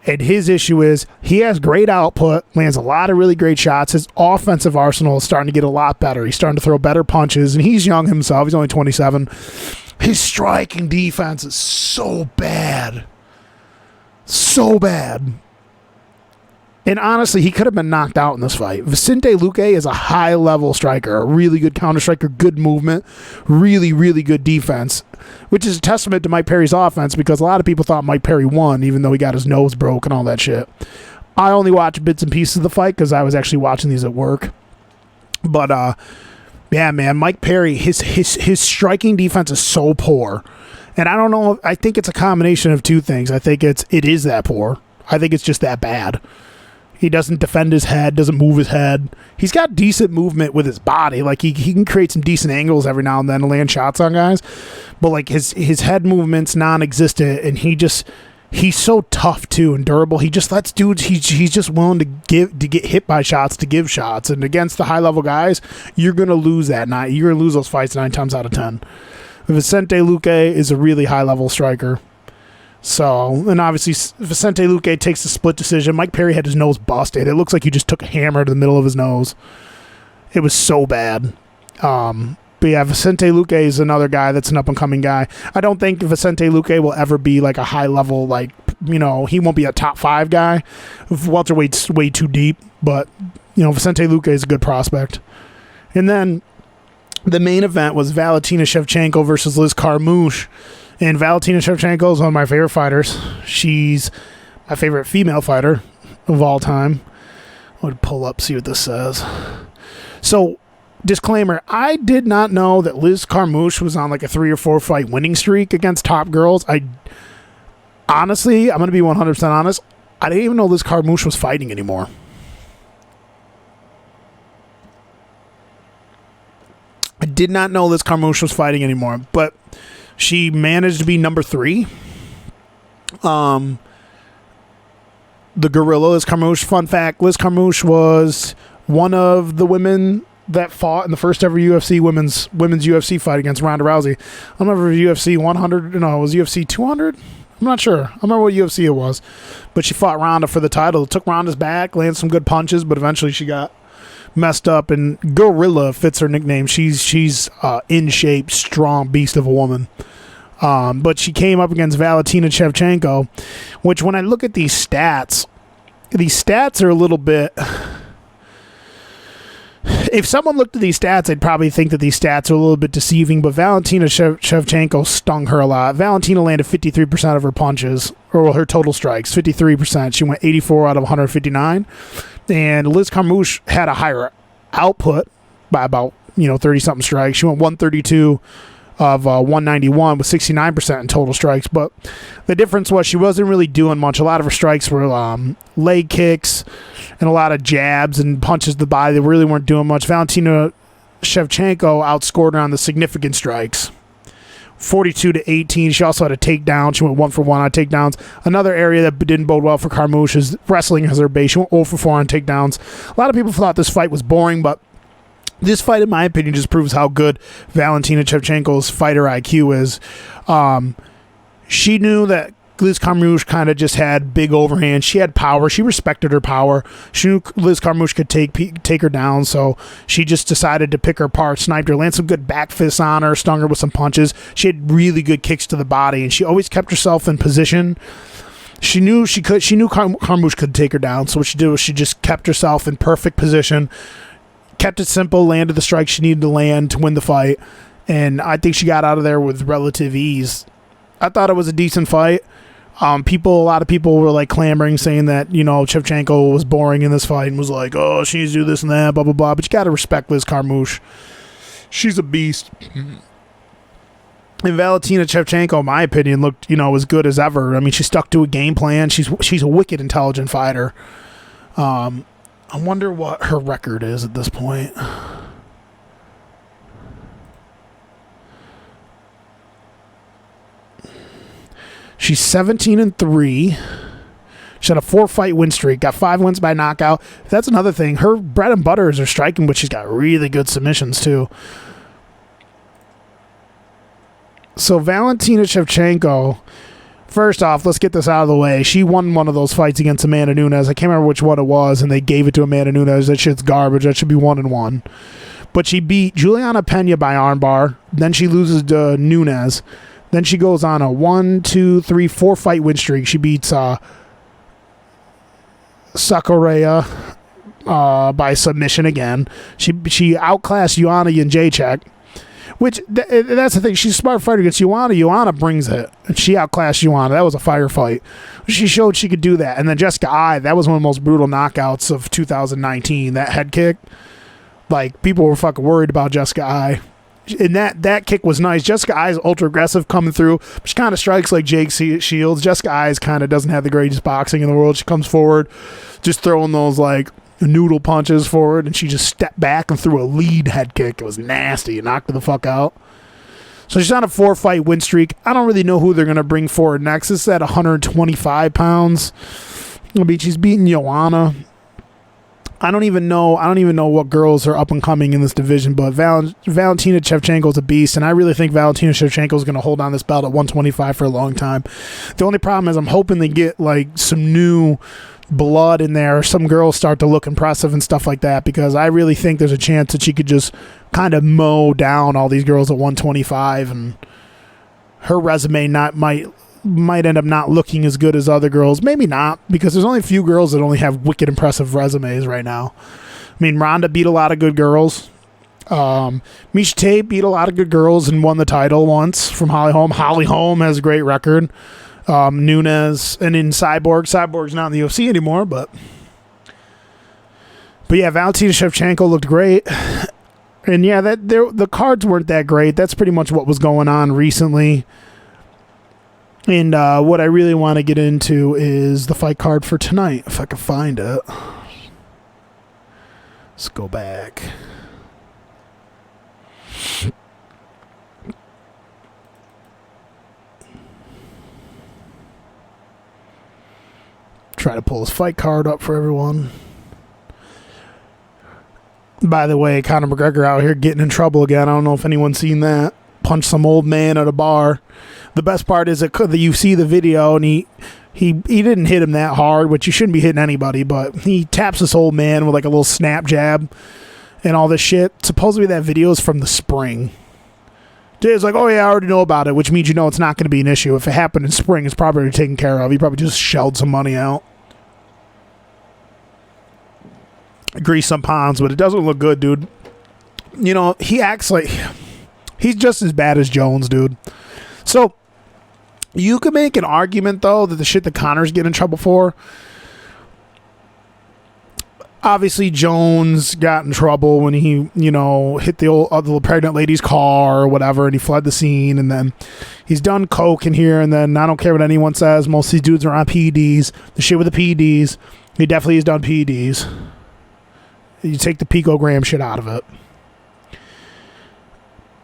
And his issue is he has great output, lands a lot of really great shots. His offensive arsenal is starting to get a lot better. He's starting to throw better punches, and he's young himself. He's only 27. His striking defense is so bad. So bad. And honestly, he could have been knocked out in this fight. Vicente Luque is a high-level striker, a really good counter-striker, good movement, really, really good defense, which is a testament to Mike Perry's offense because a lot of people thought Mike Perry won, even though he got his nose broke and all that shit. I only watched bits and pieces of the fight because I was actually watching these at work. But, yeah, man, Mike Perry, his striking defense is so poor. And I don't know, I think it's a combination of two things. I think it is that poor. I think it's just that bad. He doesn't defend his head, doesn't move his head. He's got decent movement with his body. Like, he can create some decent angles every now and then to land shots on guys. But, like, his head movement's non-existent, and he's so tough, too, and durable. He just lets dudes, he's just willing to get hit by shots, to give shots. And against the high-level guys, you're going to lose that night. You're going to lose those fights 9 times out of 10. Vicente Luque is a really high-level striker. So, and obviously, Vicente Luque takes the split decision. Mike Perry had his nose busted. It looks like you just took a hammer to the middle of his nose. It was so bad. But yeah, Vicente Luque is another guy that's an up-and-coming guy. I don't think Vicente Luque will ever be like a high-level, like, you know, he won't be a top 5 guy. Welterweight's way too deep, but, you know, Vicente Luque is a good prospect. And then the main event was Valentina Shevchenko versus Liz Carmouche. And Valentina Shevchenko is one of my favorite fighters. She's my favorite female fighter of all time. I would pull up, see what this says. So, disclaimer, I did not know that Liz Carmouche was on like a 3 or 4 fight winning streak against top girls. Honestly, I'm going to be 100% honest, I didn't even know Liz Carmouche was fighting anymore. I did not know Liz Carmouche was fighting anymore, but she managed to be number 3. The Gorilla, Liz Carmouche. Fun fact, Liz Carmouche was one of the women that fought in the first ever UFC women's UFC fight against Ronda Rousey. I don't remember if it was UFC 100. No, it was UFC 200. I'm not sure. I don't remember what UFC it was. But she fought Ronda for the title. It took Ronda's back, landed some good punches, but eventually she got messed up. And Gorilla fits her nickname. She's in shape, strong beast of a woman. But she came up against Valentina Shevchenko, which when I look at these stats are a little bit... If someone looked at these stats, I'd probably think that these stats are a little bit deceiving, but Valentina Shevchenko stung her a lot. Valentina landed 53% of her punches, or her total strikes, 53%. She went 84 out of 159. And Liz Carmouche had a higher output by about, 30-something strikes. She went 132 of 191 with 69% in total strikes. But the difference was she wasn't really doing much. A lot of her strikes were leg kicks and a lot of jabs and punches to the body. They really weren't doing much. Valentina Shevchenko outscored her on the significant strikes, 42-18. She also had a takedown. She went 1 for 1 on takedowns. Another area that didn't bode well for Carmouche is wrestling as her base. She went 0 for 4 on takedowns. A lot of people thought this fight was boring, but this fight, in my opinion, just proves how good Valentina Shevchenko's fighter IQ is. She knew that Liz Carmouche kind of just had big overhand. She had power. She respected her power. She knew Liz Carmouche could take her down, so she just decided to pick her apart, sniped her, landed some good back fists on her, stung her with some punches. She had really good kicks to the body, and she always kept herself in position. She knew Carmouche could take her down, so what she did was she just kept herself in perfect position, kept it simple, landed the strike she needed to land to win the fight, and I think she got out of there with relative ease. I thought it was a decent fight. A lot of people were like clamoring, saying that, Shevchenko was boring in this fight and was like, oh, she needs to do this and that, blah, blah, blah. But you got to respect Liz Carmouche. She's a beast. And Valentina Shevchenko, in my opinion, looked, as good as ever. I mean, she stuck to a game plan. She's a wicked intelligent fighter. I wonder what her record is at this point. She's 17-3. She had a 4-fight win streak. Got 5 wins by knockout. That's another thing. Her bread and butter is her striking, but she's got really good submissions too. So Valentina Shevchenko, first off, let's get this out of the way. She won one of those fights against Amanda Nunes. I can't remember which one it was, and they gave it to Amanda Nunes. That shit's garbage. That should be 1-1. But she beat Juliana Pena by armbar. Then she loses to Nunes. Then she goes on a 4-fight win streak. She beats Sakureya by submission again. She outclassed Joanna Jędrzejczyk, which that's the thing. She's a smart fighter against Joanna. Joanna brings it, and she outclassed Joanna. That was a fire fight. She showed she could do that. And then Jessica Ai, that was one of the most brutal knockouts of 2019. That head kick, like, people were fucking worried about Jessica Ai. And that kick was nice. Jessica Ai is ultra aggressive coming through. She kind of strikes like Jake Shields. Jessica Ai kind of doesn't have the greatest boxing in the world. She comes forward, just throwing those like noodle punches forward, and she just stepped back and threw a lead head kick. It was nasty. It knocked her the fuck out. So she's on a 4-fight win streak. I don't really know who they're going to bring forward next. This is at 125 pounds. She's beating Joanna. I don't even know what girls are up and coming in this division, but Valentina Shevchenko is a beast, and I really think Valentina Shevchenko is going to hold on this belt at 125 for a long time. The only problem is I'm hoping they get like some new blood in there, some girls start to look impressive and stuff like that, because I really think there's a chance that she could just kind of mow down all these girls at 125, and her resume might end up not looking as good as other girls. Maybe not, because there's only a few girls that only have wicked impressive resumes right now. I mean, Ronda beat a lot of good girls. Miesha Tate beat a lot of good girls and won the title once from Holly Holm. Holly Holm has a great record. Nunes, and in Cyborg's not in the UFC anymore, but yeah, Valentina Shevchenko looked great. And yeah, the cards weren't that great. That's pretty much what was going on recently. And what I really want to get into is the fight card for tonight, if I can find it. Let's go back. Try to pull his fight card up for everyone. By the way, Conor McGregor out here getting in trouble again. I don't know if anyone's seen that. Punched some old man at a bar. The best part is that you see the video and he didn't hit him that hard, which you shouldn't be hitting anybody, but he taps this old man with like a little snap jab and all this shit. Supposedly that video is from the spring. Jay's like, oh yeah, I already know about it, which means you know it's not going to be an issue. If it happened in spring, it's probably taken care of. He probably just shelled some money out. Grease some ponds, but it doesn't look good, dude. You know, he acts like he's just as bad as Jones, dude. So you could make an argument though that the shit that Conor's getting in trouble for, obviously Jones got in trouble when he, you know, hit the old little pregnant lady's car or whatever, and he fled the scene, and then he's done coke in here, and then I don't care what anyone says, most of these dudes are on PEDs. The shit with the PEDs, he definitely has done PEDs. You take the picogram shit out of it.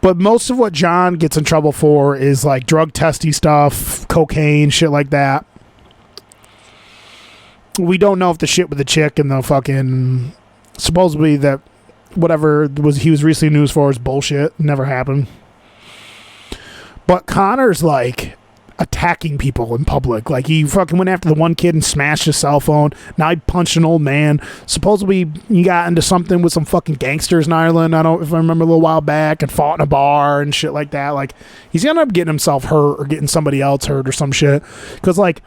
But most of what John gets in trouble for is like drug testy stuff, cocaine, shit like that. We don't know if the shit with the chick and the fucking supposedly that whatever he was recently news for is bullshit. Never happened. But Conor's like attacking people in public. Like he fucking went after the one kid and smashed his cell phone. Now he punched an old man. Supposedly he got into something with some fucking gangsters in Ireland. I don't know if I remember a little while back, and fought in a bar and shit like that. Like he's gonna end up getting himself hurt or getting somebody else hurt or some shit. Because like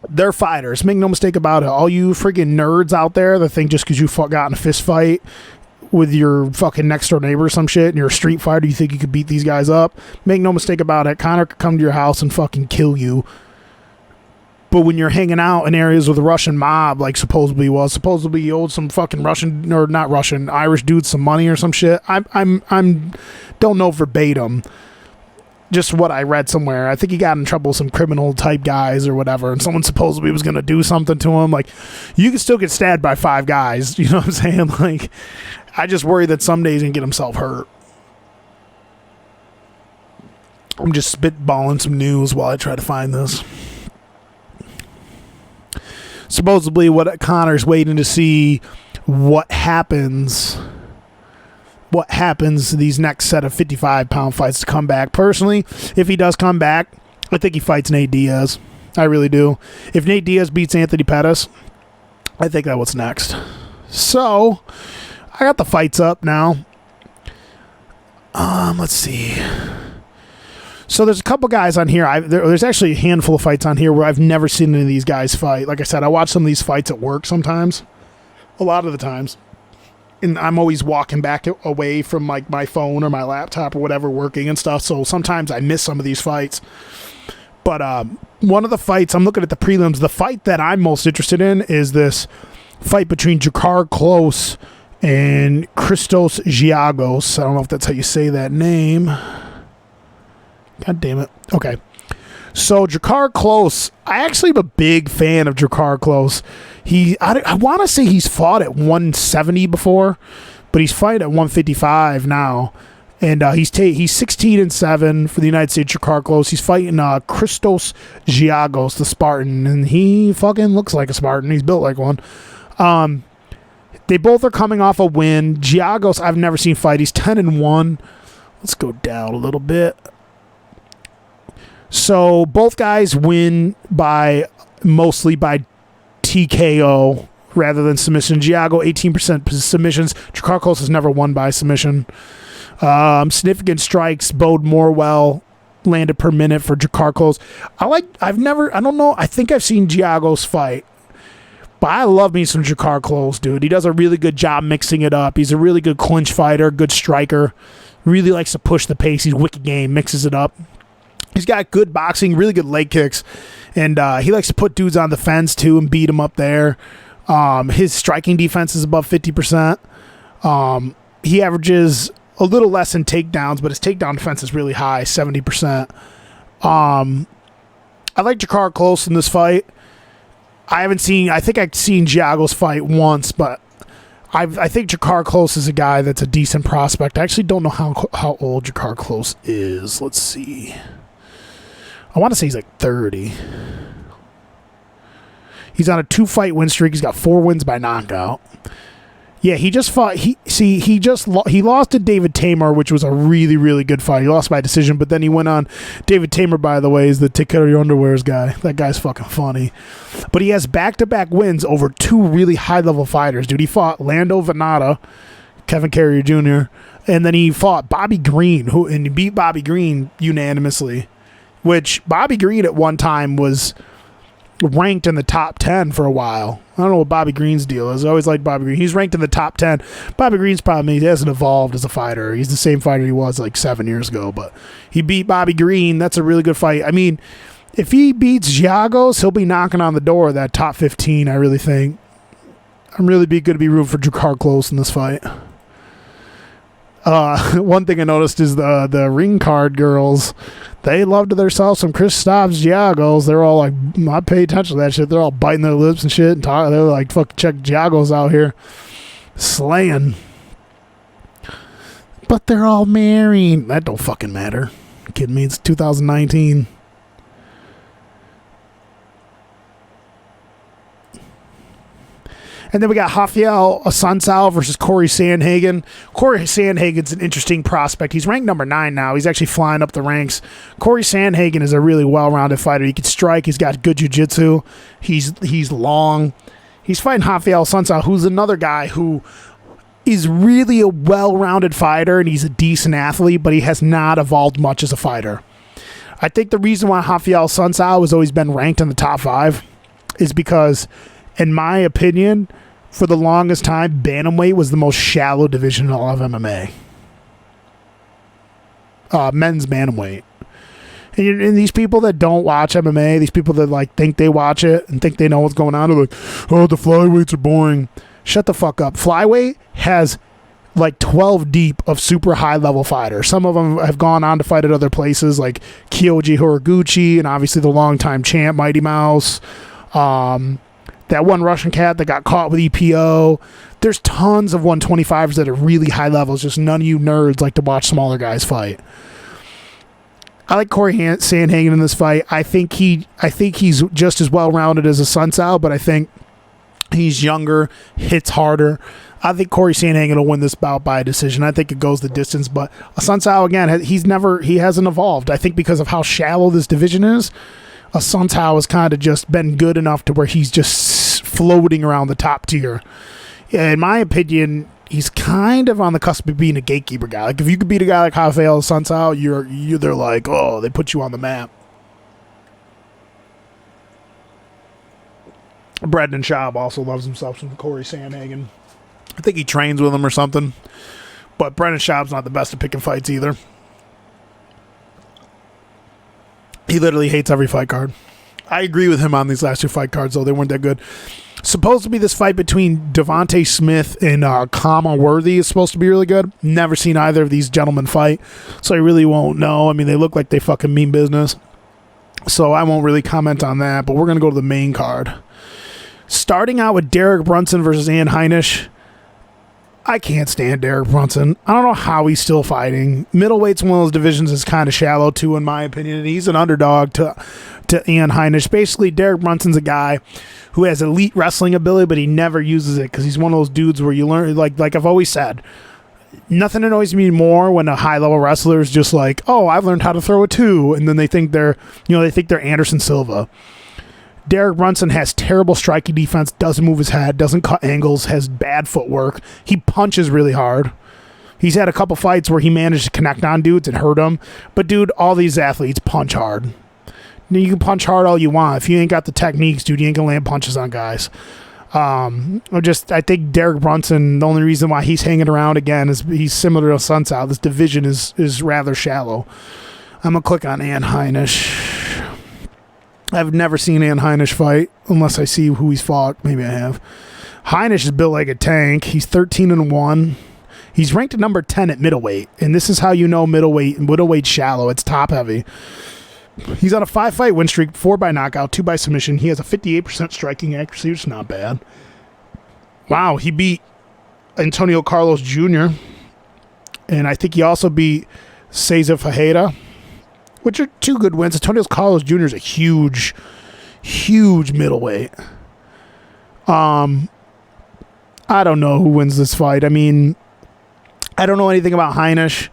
they're fighters. Make no mistake about it. All you freaking nerds out there that think just because you got in a fist fight with your fucking next door neighbor or some shit and you're a street fighter, you think you could beat these guys up. Make no mistake about it. Conor could come to your house and fucking kill you. But when you're hanging out in areas with a Russian mob, like supposedly he owed some fucking Russian, or not Russian, Irish dudes some money or some shit. I'm don't know verbatim. Just what I read somewhere. I think he got in trouble with some criminal type guys or whatever, and someone supposedly was going to do something to him. Like, you can still get stabbed by 5 guys. You know what I'm saying? Like, I just worry that someday he's going to get himself hurt. I'm just spitballing some news while I try to find this. Supposedly, what Conor's waiting to see what happens these next set of 55-pound fights to come back. Personally, if he does come back, I think he fights Nate Diaz. I really do. If Nate Diaz beats Anthony Pettis, I think that's what's next. So, I got the fights up now. Let's see. So there's a couple guys on here. There's actually a handful of fights on here where I've never seen any of these guys fight. Like I said, I watch some of these fights at work sometimes. A lot of the times. And I'm always walking back away from like my phone or my laptop or whatever working and stuff. So sometimes I miss some of these fights. But one of the fights, I'm looking at the prelims. The fight that I'm most interested in is this fight between Jakar Close and Christos Giagos. I don't know if that's how you say that name. God damn it. Okay. So Jakar Close, I actually am a big fan of Jakar Close. I want to say he's fought at 170 before, but he's fighting at 155 now. And he's 16-7 for the United States. Jakar Close. He's fighting Christos Giagos, the Spartan, and he fucking looks like a Spartan. He's built like one. They both are coming off a win. Giagos, I've never seen fight. He's 10-1. Let's go down a little bit. So both guys win mostly by TKO rather than submission. Giago, 18% submissions. Jakar Close has never won by submission. Significant strikes bode more well landed per minute for Jakar Close. I don't know. I think I've seen Giagos fight, but I love me some Jakar Close, dude. He does a really good job mixing it up. He's a really good clinch fighter, good striker. Really likes to push the pace. He's wicked game, mixes it up. He's got good boxing, really good leg kicks, and he likes to put dudes on the fence too and beat them up there. His striking defense is above 50%. He averages a little less in takedowns, but his takedown defense is really high, 70%. I like Jakar Close in this fight. I think I've seen Giagos fight once, but I think Jakar Close is a guy that's a decent prospect. I actually don't know how old Jakar Close is. Let's see. I want to say he's like 30. He's on a 2-fight win streak. He's got 4 wins by knockout. Yeah, he just fought. He lost to David Tamer, which was a really, really good fight. He lost by decision, but then he went on. David Tamer, by the way, is the take care of your underwears guy. That guy's fucking funny. But he has back-to-back wins over 2 really high-level fighters, dude. He fought Lando Venata, Kevin Carrier Jr., and then he fought Bobby Green, and he beat Bobby Green unanimously, which Bobby Green at one time was ranked in the top 10 for a while. I don't know what Bobby Green's deal is. I always liked Bobby Green. He's ranked in the top 10. Bobby Green's problem is he hasn't evolved as a fighter. He's the same fighter he was like 7 years ago, but he beat Bobby Green. That's a really good fight. I mean, if he beats Giagos, he'll be knocking on the door of that top 15, I really think. I'm really going to be rooting for Drakkar Klose in this fight. One thing I noticed is the ring card girls, they loved themselves some Kristaps Giagos. They're all like, I pay attention to that shit. They're all biting their lips and shit and talking. They're like, fuck, check Giagos out here slaying. But they're all married. That don't fucking matter. You kidding me? It's 2019. And then we got Rafael Assunção versus Corey Sandhagen. Corey Sandhagen's an interesting prospect. He's ranked number 9 now. He's actually flying up the ranks. Corey Sandhagen is a really well-rounded fighter. He can strike. He's got good jiu-jitsu. He's long. He's fighting Rafael Assunção, who's another guy who is really a well-rounded fighter, and he's a decent athlete, but he has not evolved much as a fighter. I think the reason why Rafael Assunção has always been ranked in the top 5 is because, in my opinion, for the longest time, bantamweight was the most shallow division in all of MMA. Men's bantamweight. And these people that don't watch MMA, these people that like think they watch it and think they know what's going on, are like, oh, the flyweights are boring. Shut the fuck up. Flyweight has like 12 deep of super high level fighters. Some of them have gone on to fight at other places like Kyoji Horiguchi and obviously the longtime champ Mighty Mouse. That one Russian cat that got caught with EPO. There's tons of 125s that are really high levels. Just none of you nerds like to watch smaller guys fight. I like Corey Sandhagen in this fight. I think he's just as well-rounded as Assunção, but I think he's younger, hits harder. I think Corey Sandhagen will win this bout by a decision. I think it goes the distance, but Assunção, again, he hasn't evolved. I think because of how shallow this division is, Assunção has kind of just been good enough to where he's just floating around the top tier. In my opinion, he's kind of on the cusp of being a gatekeeper guy. Like if you could beat a guy like Rafael Assunção, they're like, oh, they put you on the map. Brendan Schaub also loves himself some Corey Sandhagen. I think he trains with him or something. But Brendan Schaub's not the best at picking fights either. He literally hates every fight card. I agree with him on these last 2 fight cards, though. They weren't that good. Supposed to be this fight between Devontae Smith and Kama Worthy is supposed to be really good. Never seen either of these gentlemen fight, so I really won't know. I mean, they look like they fucking mean business. So I won't really comment on that, but we're going to go to the main card. Starting out with Derek Brunson versus Ian Heinisch. I can't stand Derek Brunson. I don't know how he's still fighting. Middleweight's one of those divisions that's kind of shallow too, in my opinion. And he's an underdog to Ian Heinisch. Basically, Derek Brunson's a guy who has elite wrestling ability, but he never uses it because he's one of those dudes where you learn, like I've always said, nothing annoys me more when a high-level wrestler is just like, oh, I've learned how to throw a 2, and then they think they're Anderson Silva. Derek Brunson has terrible striking defense, doesn't move his head, doesn't cut angles, has bad footwork. He punches really hard. He's had a couple fights where he managed to connect on dudes and hurt them. But, dude, all these athletes punch hard. You can punch hard all you want. If you ain't got the techniques, dude, you ain't going to land punches on guys. I think Derek Brunson, the only reason why he's hanging around again is he's similar to Assunção. This division is rather shallow. I'm going to click on Ian Heinisch. I've never seen Ian Heinisch fight unless I see who he's fought. Maybe I have. Heinisch is built like a tank. He's 13-1. He's ranked at number 10 at middleweight, and this is how you know middleweight shallow. It's top heavy. He's on a 5-fight win streak, 4 by knockout, 2 by submission. He has a 58% striking accuracy, which is not bad. Wow, he beat Antonio Carlos Jr., and I think he also beat Cesar Ferreira, which are 2 good wins. Antonio Carlos Jr. is a huge, huge middleweight. I don't know who wins this fight. I mean, I don't know anything about Heinisch,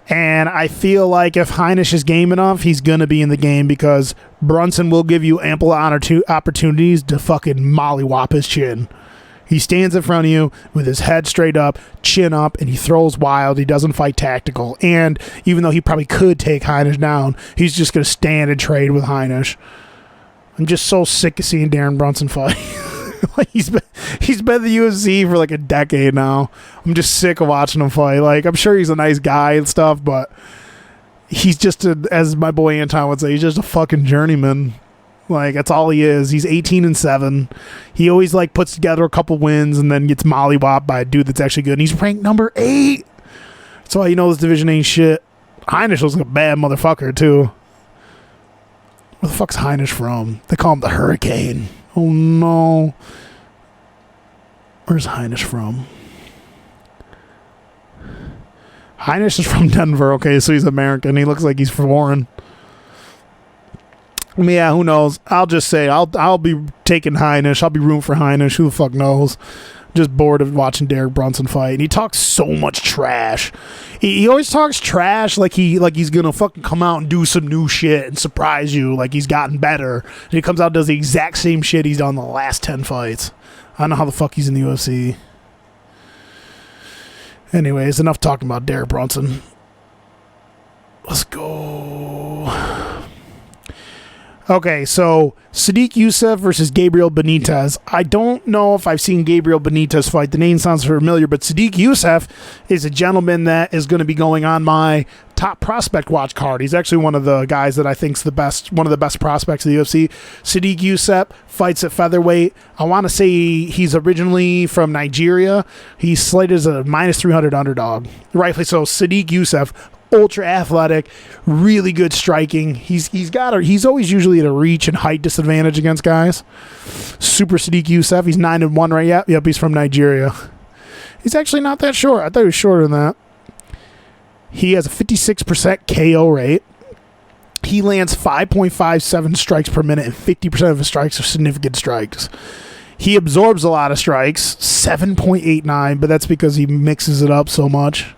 and I feel like if Heinisch is game enough, he's going to be in the game because Brunson will give you ample opportunities to fucking mollywop his chin. He stands in front of you with his head straight up, chin up, and he throws wild. He doesn't fight tactical. And even though he probably could take Heinisch down, he's just going to stand and trade with Heinisch. I'm just so sick of seeing Darren Brunson fight. Like he's been in the UFC for like a decade now. I'm just sick of watching him fight. Like, I'm sure he's a nice guy and stuff, but he's just as my boy Anton would say, he's just a fucking journeyman. Like, that's all he is. He's 18-7. He always like puts together a couple wins and then gets mollywopped by a dude that's actually good. And he's ranked number 8. That's why you know this division ain't shit. Heinisch looks like a bad motherfucker too. Where the fuck's Heinisch from? They call him the Hurricane. Oh no. Where's Heinisch from? Heinisch is from Denver. Okay, so he's American. He looks like he's foreign. I mean, yeah, who knows? I'll just say I'll be taking Heinisch. I'll be rooting for Heinisch. Who the fuck knows? Just bored of watching Derek Brunson fight. And he talks so much trash. He always talks trash like he's gonna fucking come out and do some new shit and surprise you like he's gotten better. And he comes out and does the exact same shit he's done the last 10 fights. I don't know how the fuck he's in the UFC. Anyways, enough talking about Derek Brunson. Let's go. Okay, so Sadiq Youssef versus Gabriel Benitez. I don't know if I've seen Gabriel Benitez fight. The name sounds familiar, but Sadiq Youssef is a gentleman that is going to be going on my top prospect watch card. He's actually one of the guys that I think's one of the best prospects of the UFC. Sadiq Youssef fights at featherweight. I want to say he's originally from Nigeria. He's slated as a -300 underdog. Rightfully so. Sadiq Youssef, ultra athletic, really good striking. He's always usually at a reach and height disadvantage against guys. Super Sadiq Youssef. He's 9-1 right yet. Yep, he's from Nigeria. He's actually not that short. I thought he was shorter than that. He has a 56% KO rate. He lands 5.57 strikes per minute, and 50% of his strikes are significant strikes. He absorbs a lot of strikes, 7.89, but that's because he mixes it up so much.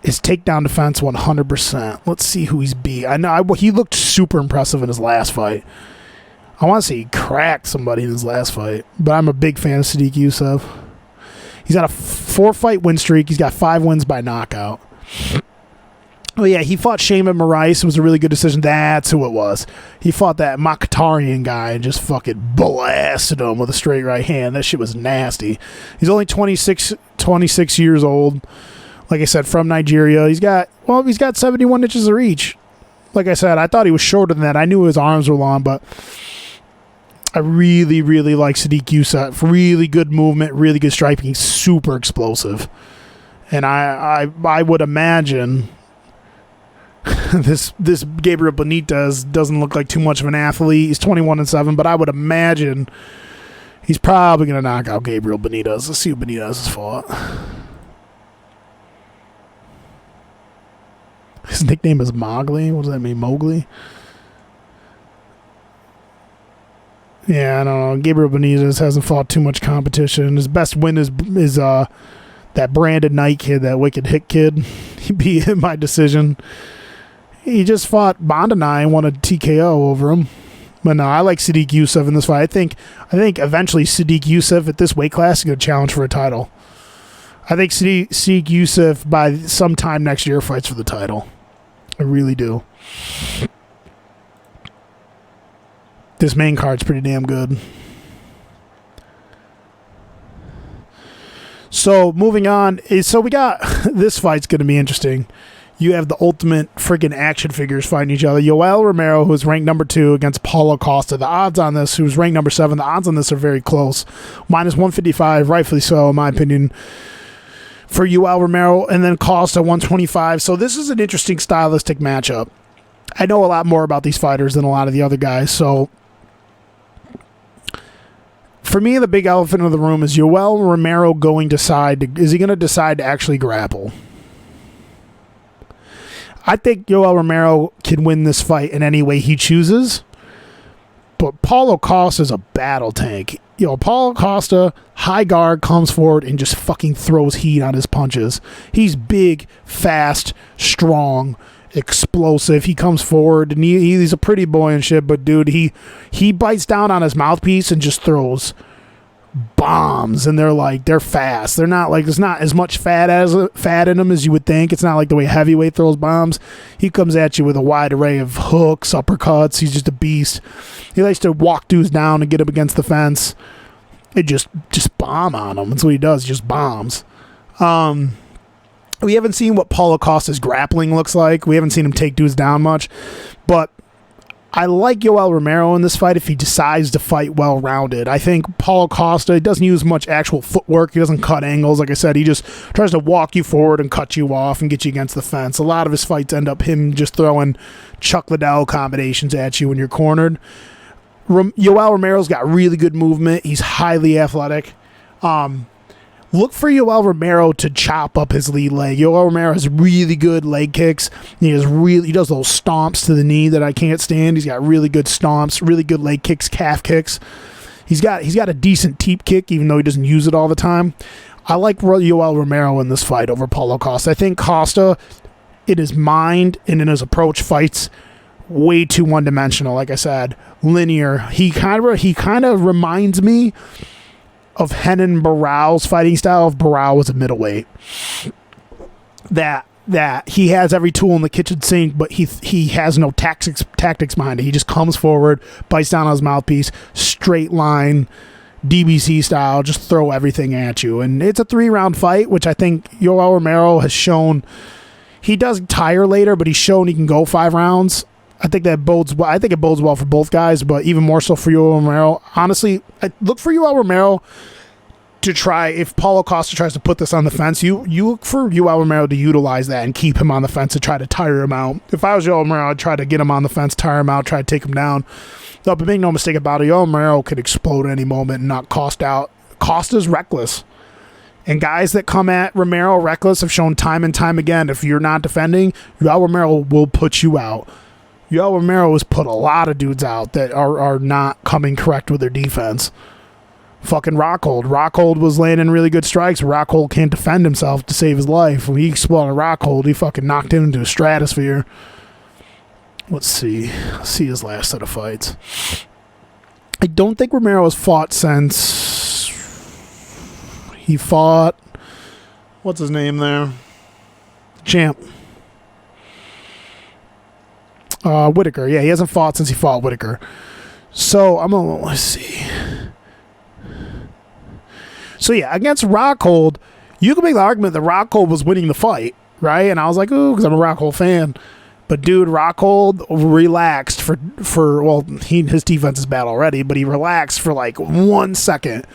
His takedown defense, 100%. Let's see who he's beat. I know he looked super impressive in his last fight. I want to say he cracked somebody in his last fight, but I'm a big fan of Sadiq Youssef. He's got a 4-fight win streak. He's got 5 wins by knockout. Oh, yeah, he fought Shaman Moraes. It was a really good decision. That's who it was. He fought that Mkhitaryan guy and just fucking blasted him with a straight right hand. That shit was nasty. He's only 26 years old. Like I said, from Nigeria. He's got 71 inches of reach. Like I said, I thought he was shorter than that. I knew his arms were long, but I really, really like Sadiq Youssef. Really good movement, really good striking. He's super explosive. And I would imagine this Gabriel Benitez doesn't look like too much of an athlete. He's 21-7, but I would imagine he's probably going to knock out Gabriel Benitez. Let's see who Benitez has fought. His nickname is Mowgli. What does that mean, Mowgli? Yeah, I don't know. Gabriel Benitez hasn't fought too much competition. His best win is that Brandon Knight kid, that wicked hit kid. He beat him by decision. He just fought Bondanai and won a TKO over him. But no, I like Sadiq Youssef in this fight. I think eventually Sadiq Youssef at this weight class is going to challenge for a title. I think Sadiq Youssef by sometime next year fights for the title. I really do. This main card's pretty damn good. So moving on, so we got this fight's going to be interesting. You have the ultimate freaking action figures fighting each other. Yoel Romero, who's ranked number 2, against Paulo Costa. The odds on this, who's ranked number 7, the odds on this are very close. -155, rightfully so, in my opinion, for Yoel Romero, and then Costa 125. So this is an interesting stylistic matchup. I know a lot more about these fighters than a lot of the other guys. So for me, the big elephant in the room is Yoel Romero is he going to decide to actually grapple? I think Yoel Romero can win this fight in any way he chooses. But Paulo Costa's a battle tank. Paulo Costa, high guard, comes forward and just fucking throws heat on his punches. He's big, fast, strong, explosive. He comes forward and he's a pretty boy and shit, but dude, he bites down on his mouthpiece and just throws bombs, and they're fast. They're not like, there's not as much fat in them as you would think. It's not like the way heavyweight throws bombs. He comes at you with a wide array of hooks, uppercuts. He's just a beast. He likes to walk dudes down and get up against the fence and just bomb on them. That's what he does. He just bombs. We haven't seen what Paulo Costa's grappling looks like. We haven't seen him take dudes down much, but I like Yoel Romero in this fight if he decides to fight well-rounded. I think Paulo Costa, he doesn't use much actual footwork. He doesn't cut angles. Like I said, he just tries to walk you forward and cut you off and get you against the fence. A lot of his fights end up him just throwing Chuck Liddell combinations at you when you're cornered. Yoel Romero's got really good movement. He's highly athletic. Look for Yoel Romero to chop up his lead leg. Yoel Romero has really good leg kicks. He does those stomps to the knee that I can't stand. He's got really good stomps, really good leg kicks, calf kicks. He's got a decent teep kick, even though he doesn't use it all the time. I like Yoel Romero in this fight over Paulo Costa. I think Costa, in his mind and in his approach, fights way too one-dimensional. Like I said, linear. He kind of reminds me of Renan Barão's fighting style. If Barão was a middleweight, that he has every tool in the kitchen sink, but he has no tactics behind it. He just comes forward, bites down on his mouthpiece, straight line, DBC style, just throw everything at you. And it's a 3-round fight, which I think Yoel Romero has shown. He does tire later, but he's shown he can go 5 rounds. I think it bodes well for both guys, but even more so for Yoel Romero. Honestly, I look for Yoel Romero to try, if Paulo Costa tries to put this on the fence, you look for Yoel Romero to utilize that and keep him on the fence and try to tire him out. If I was Yoel Romero, I'd try to get him on the fence, tire him out, try to take him down. No, but make no mistake about it, Yoel Romero could explode at any moment and knock Costa out. Costa's reckless. And guys that come at Romero reckless have shown time and time again, if you're not defending, Yoel Romero will put you out. Yoel Romero has put a lot of dudes out that are not coming correct with their defense. Fucking Rockhold. Rockhold was landing really good strikes. Rockhold can't defend himself to save his life. When he exploded Rockhold, he fucking knocked him into a stratosphere. Let's see. Let's see his last set of fights. I don't think Romero has fought since he fought, what's his name there? Champ. Whitaker. Yeah, he hasn't fought since he fought Whitaker. So let's see. So yeah, against Rockhold, you can make the argument that Rockhold was winning the fight, right? And I was like, ooh, because I'm a Rockhold fan. But dude, Rockhold relaxed his defense is bad already, but he relaxed for like 1 second.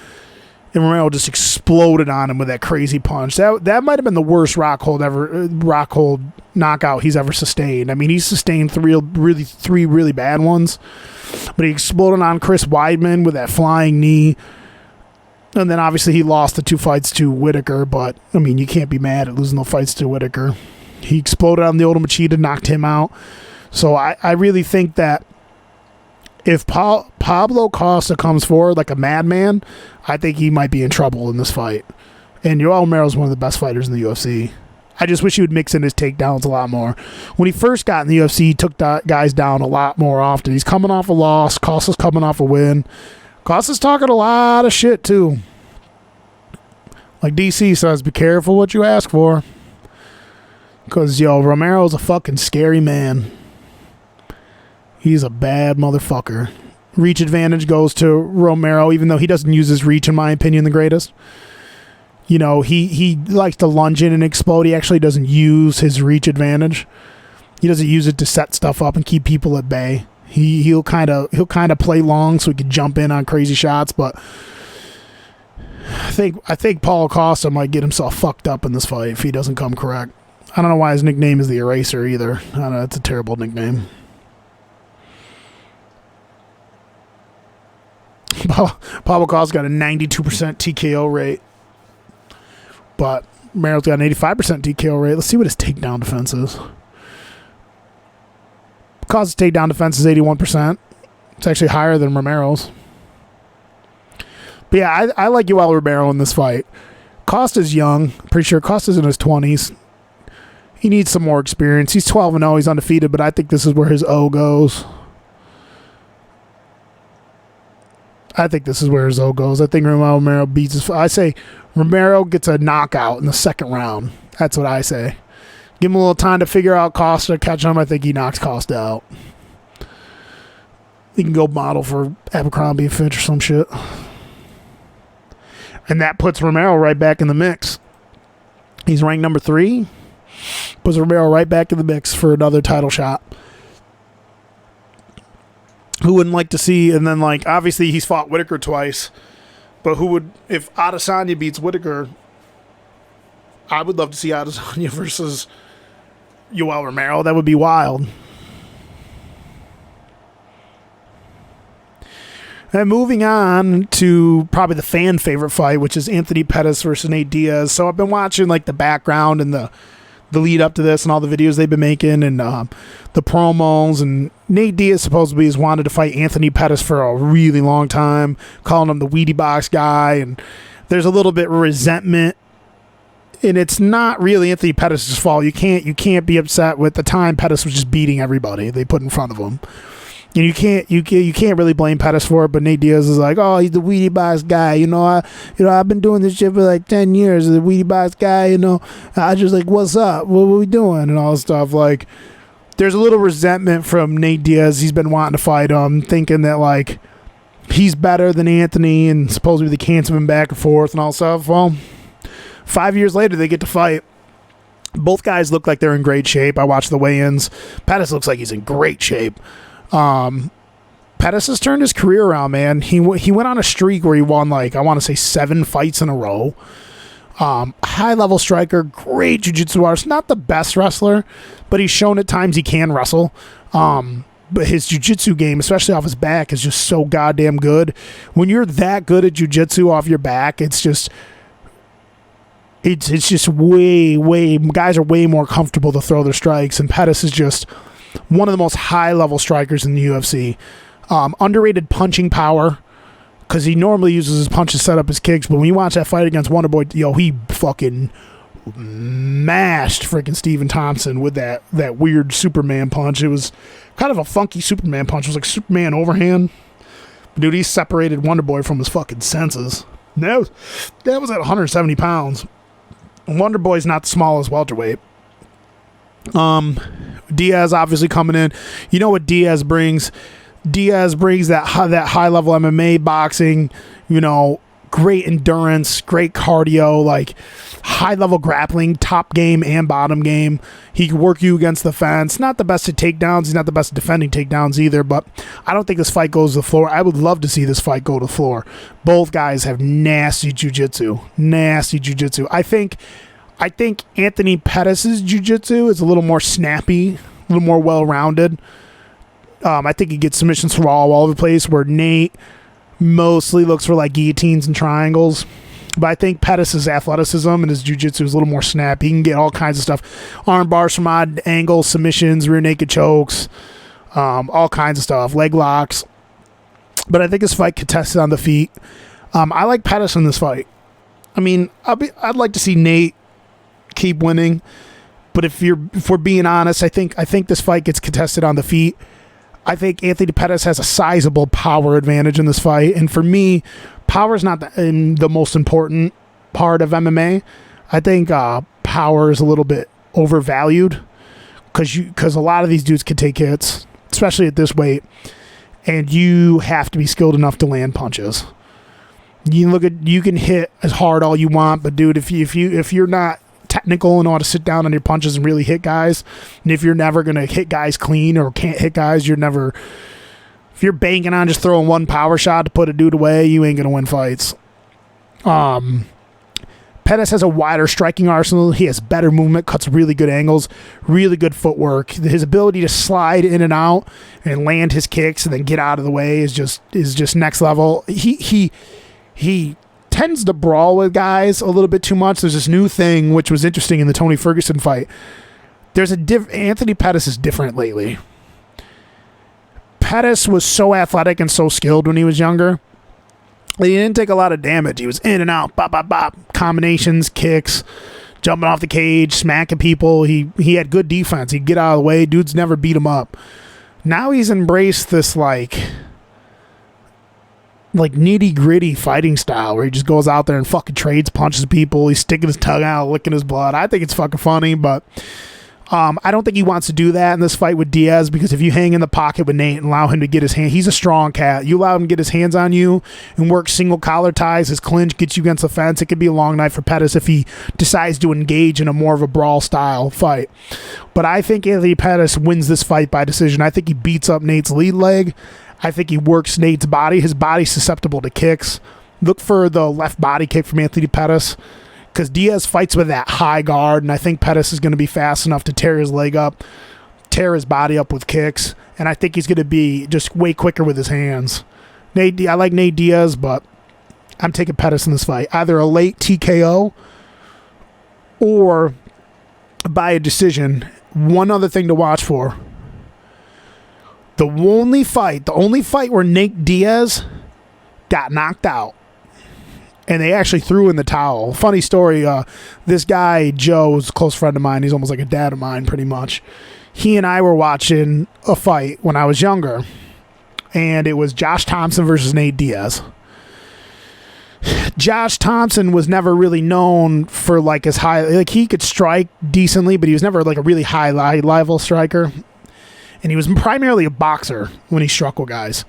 And Romero just exploded on him with that crazy punch. That might have been the worst Rockhold knockout he's ever sustained. I mean, he's sustained three really bad ones, but he exploded on Chris Weidman with that flying knee. And then obviously he lost the 2 fights to Whitaker, but I mean, you can't be mad at losing the fights to Whitaker. He exploded on the Lyoto Machida, knocked him out. So I really think that if Pablo Costa comes forward like a madman, I think he might be in trouble in this fight. And Yoel Romero is one of the best fighters in the UFC. I just wish he would mix in his takedowns a lot more. When he first got in the UFC, he took guys down a lot more often. He's coming off a loss. Costa's coming off a win. Costa's talking a lot of shit, too. Like DC says, be careful what you ask for. Because, Romero's a fucking scary man. He's a bad motherfucker. Reach advantage goes to Romero, even though he doesn't use his reach, in my opinion, the greatest. He likes to lunge in and explode. He actually doesn't use his reach advantage. He doesn't use it to set stuff up and keep people at bay. He'll kind of play long so he can jump in on crazy shots, but I think Paulo Costa might get himself fucked up in this fight if he doesn't come correct. I don't know why his nickname is the Eraser either. I don't know, it's a terrible nickname. Pablo Costa's got a 92% TKO rate, but Romero's got an 85% TKO rate. Let's see what his takedown defense is. Costa's takedown defense is 81%. It's actually higher than Romero's. But yeah, I like Yoel Romero in this fight. Costa's young. Pretty sure Costa's in his 20s. He needs some more experience. He's 12-0. He's undefeated, but I think this is where his O goes. I think this is where his O goes. I think Romero beats his... I say Romero gets a knockout in the second round. That's what I say. Give him a little time to figure out Costa, catch him. I think he knocks Costa out. He can go model for Abercrombie and Fitch or some shit. And that puts Romero right back in the mix. He's ranked number 3. Puts Romero right back in the mix for another title shot. Who wouldn't like to see, and then, like, obviously he's fought Whitaker twice, but who would, if Adesanya beats Whitaker, I would love to see Adesanya versus Yoel Romero. That would be wild. And moving on to probably the fan favorite fight, which is Anthony Pettis versus Nate Diaz. So I've been watching, like, the background and the lead up to this and all the videos they've been making and the promos, and Nate Diaz supposedly has wanted to fight Anthony Pettis for a really long time, calling him the Wheatie Box guy, and there's a little bit of resentment, and it's not really Anthony Pettis' fault. You can't be upset with the time Pettis was just beating everybody they put in front of him. And you can't really blame Pettis for it, but Nate Diaz is like, oh, he's the Wheatie Box guy. I've been doing this shit for like 10 years. The Wheatie Box guy, I just like, what's up? What are we doing? And all this stuff. Like, there's a little resentment from Nate Diaz. He's been wanting to fight him, thinking that, like, he's better than Anthony, and supposedly they cancel him back and forth and all stuff. Well, 5 years later, they get to fight. Both guys look like they're in great shape. I watched the weigh-ins. Pettis looks like he's in great shape. Pettis has turned his career around, man. He went on a streak where he won, like, I want to say 7 fights in a row. High-level striker, great jiu-jitsu artist. Not the best wrestler, but he's shown at times he can wrestle. But his jiu-jitsu game, especially off his back, is just so goddamn good. When you're that good at jiu-jitsu off your back, it's just way, guys are way more comfortable to throw their strikes, and Pettis is just one of the most high-level strikers in the UFC. Underrated punching power, because he normally uses his punches to set up his kicks, but when you watch that fight against Wonderboy, he fucking mashed freaking Stephen Thompson with that weird Superman punch. It was kind of a funky Superman punch. It was like Superman overhand. Dude, he separated Wonderboy from his fucking senses. That was at 170 pounds. Wonderboy's not the smallest welterweight. Diaz obviously coming in. You know what Diaz brings? Diaz brings that high level MMA boxing, great endurance, great cardio, like high level grappling, top game and bottom game. He can work you against the fence. Not the best at takedowns. He's not the best at defending takedowns either, but I don't think this fight goes to the floor. I would love to see this fight go to the floor. Both guys have nasty jiu-jitsu. I think Anthony Pettis' jiu-jitsu is a little more snappy, a little more well-rounded. I think he gets submissions from all over the place, where Nate mostly looks for like guillotines and triangles. But I think Pettis' athleticism and his jiu-jitsu is a little more snappy. He can get all kinds of stuff. Arm bars from odd angles, submissions, rear naked chokes, all kinds of stuff, leg locks. But I think this fight contested on the feet. I like Pettis in this fight. I mean, I'd like to see Nate keep winning, but if we're being honest, I think this fight gets contested on the feet. I think Anthony Pettis has a sizable power advantage in this fight, and for me, power is not the most important part of MMA. I think power is a little bit overvalued because a lot of these dudes can take hits, especially at this weight, and you have to be skilled enough to land punches. You can hit as hard all you want, but dude, if you're not technical and know how to sit down on your punches and really hit guys, and if you're never going to hit guys clean or can't hit guys, if you're banking on just throwing one power shot to put a dude away, you ain't going to win fights. Pettis has a wider striking arsenal. He has better movement, cuts really good angles, really good footwork. His ability to slide in and out and land his kicks and then get out of the way is just next level. He tends to brawl with guys a little bit too much. There's this new thing, which was interesting in the Tony Ferguson fight. Anthony Pettis is different lately. Pettis was so athletic and so skilled when he was younger. He didn't take a lot of damage. He was in and out, bop, bop, bop, combinations, kicks, jumping off the cage, smacking people. He had good defense. He'd get out of the way. Dudes never beat him up. Now he's embraced this like nitty-gritty fighting style where he just goes out there and fucking trades, punches people. He's sticking his tongue out, licking his blood. I think it's fucking funny, but I don't think he wants to do that in this fight with Diaz, because if you hang in the pocket with Nate and allow him to get his hand, he's a strong cat. You allow him to get his hands on you and work single collar ties, his clinch gets you against the fence. It could be a long night for Pettis if he decides to engage in a more of a brawl style fight. But I think Anthony Pettis wins this fight by decision. I think he beats up Nate's lead leg. I think he works Nate's body. His body's susceptible to kicks. Look for the left body kick from Anthony Pettis, because Diaz fights with that high guard, and I think Pettis is going to be fast enough to tear his leg up, tear his body up with kicks, and I think he's going to be just way quicker with his hands. I like Nate Diaz, but I'm taking Pettis in this fight. Either a late TKO or by a decision. One other thing to watch for. The only fight where Nate Diaz got knocked out, and they actually threw in the towel. Funny story, this guy, Joe, is a close friend of mine. He's almost like a dad of mine, pretty much. He and I were watching a fight when I was younger, and it was Josh Thompson versus Nate Diaz. Josh Thompson was never really known for like his high, like he could strike decently, but he was never like a really high level striker. And he was primarily a boxer when he struck with guys.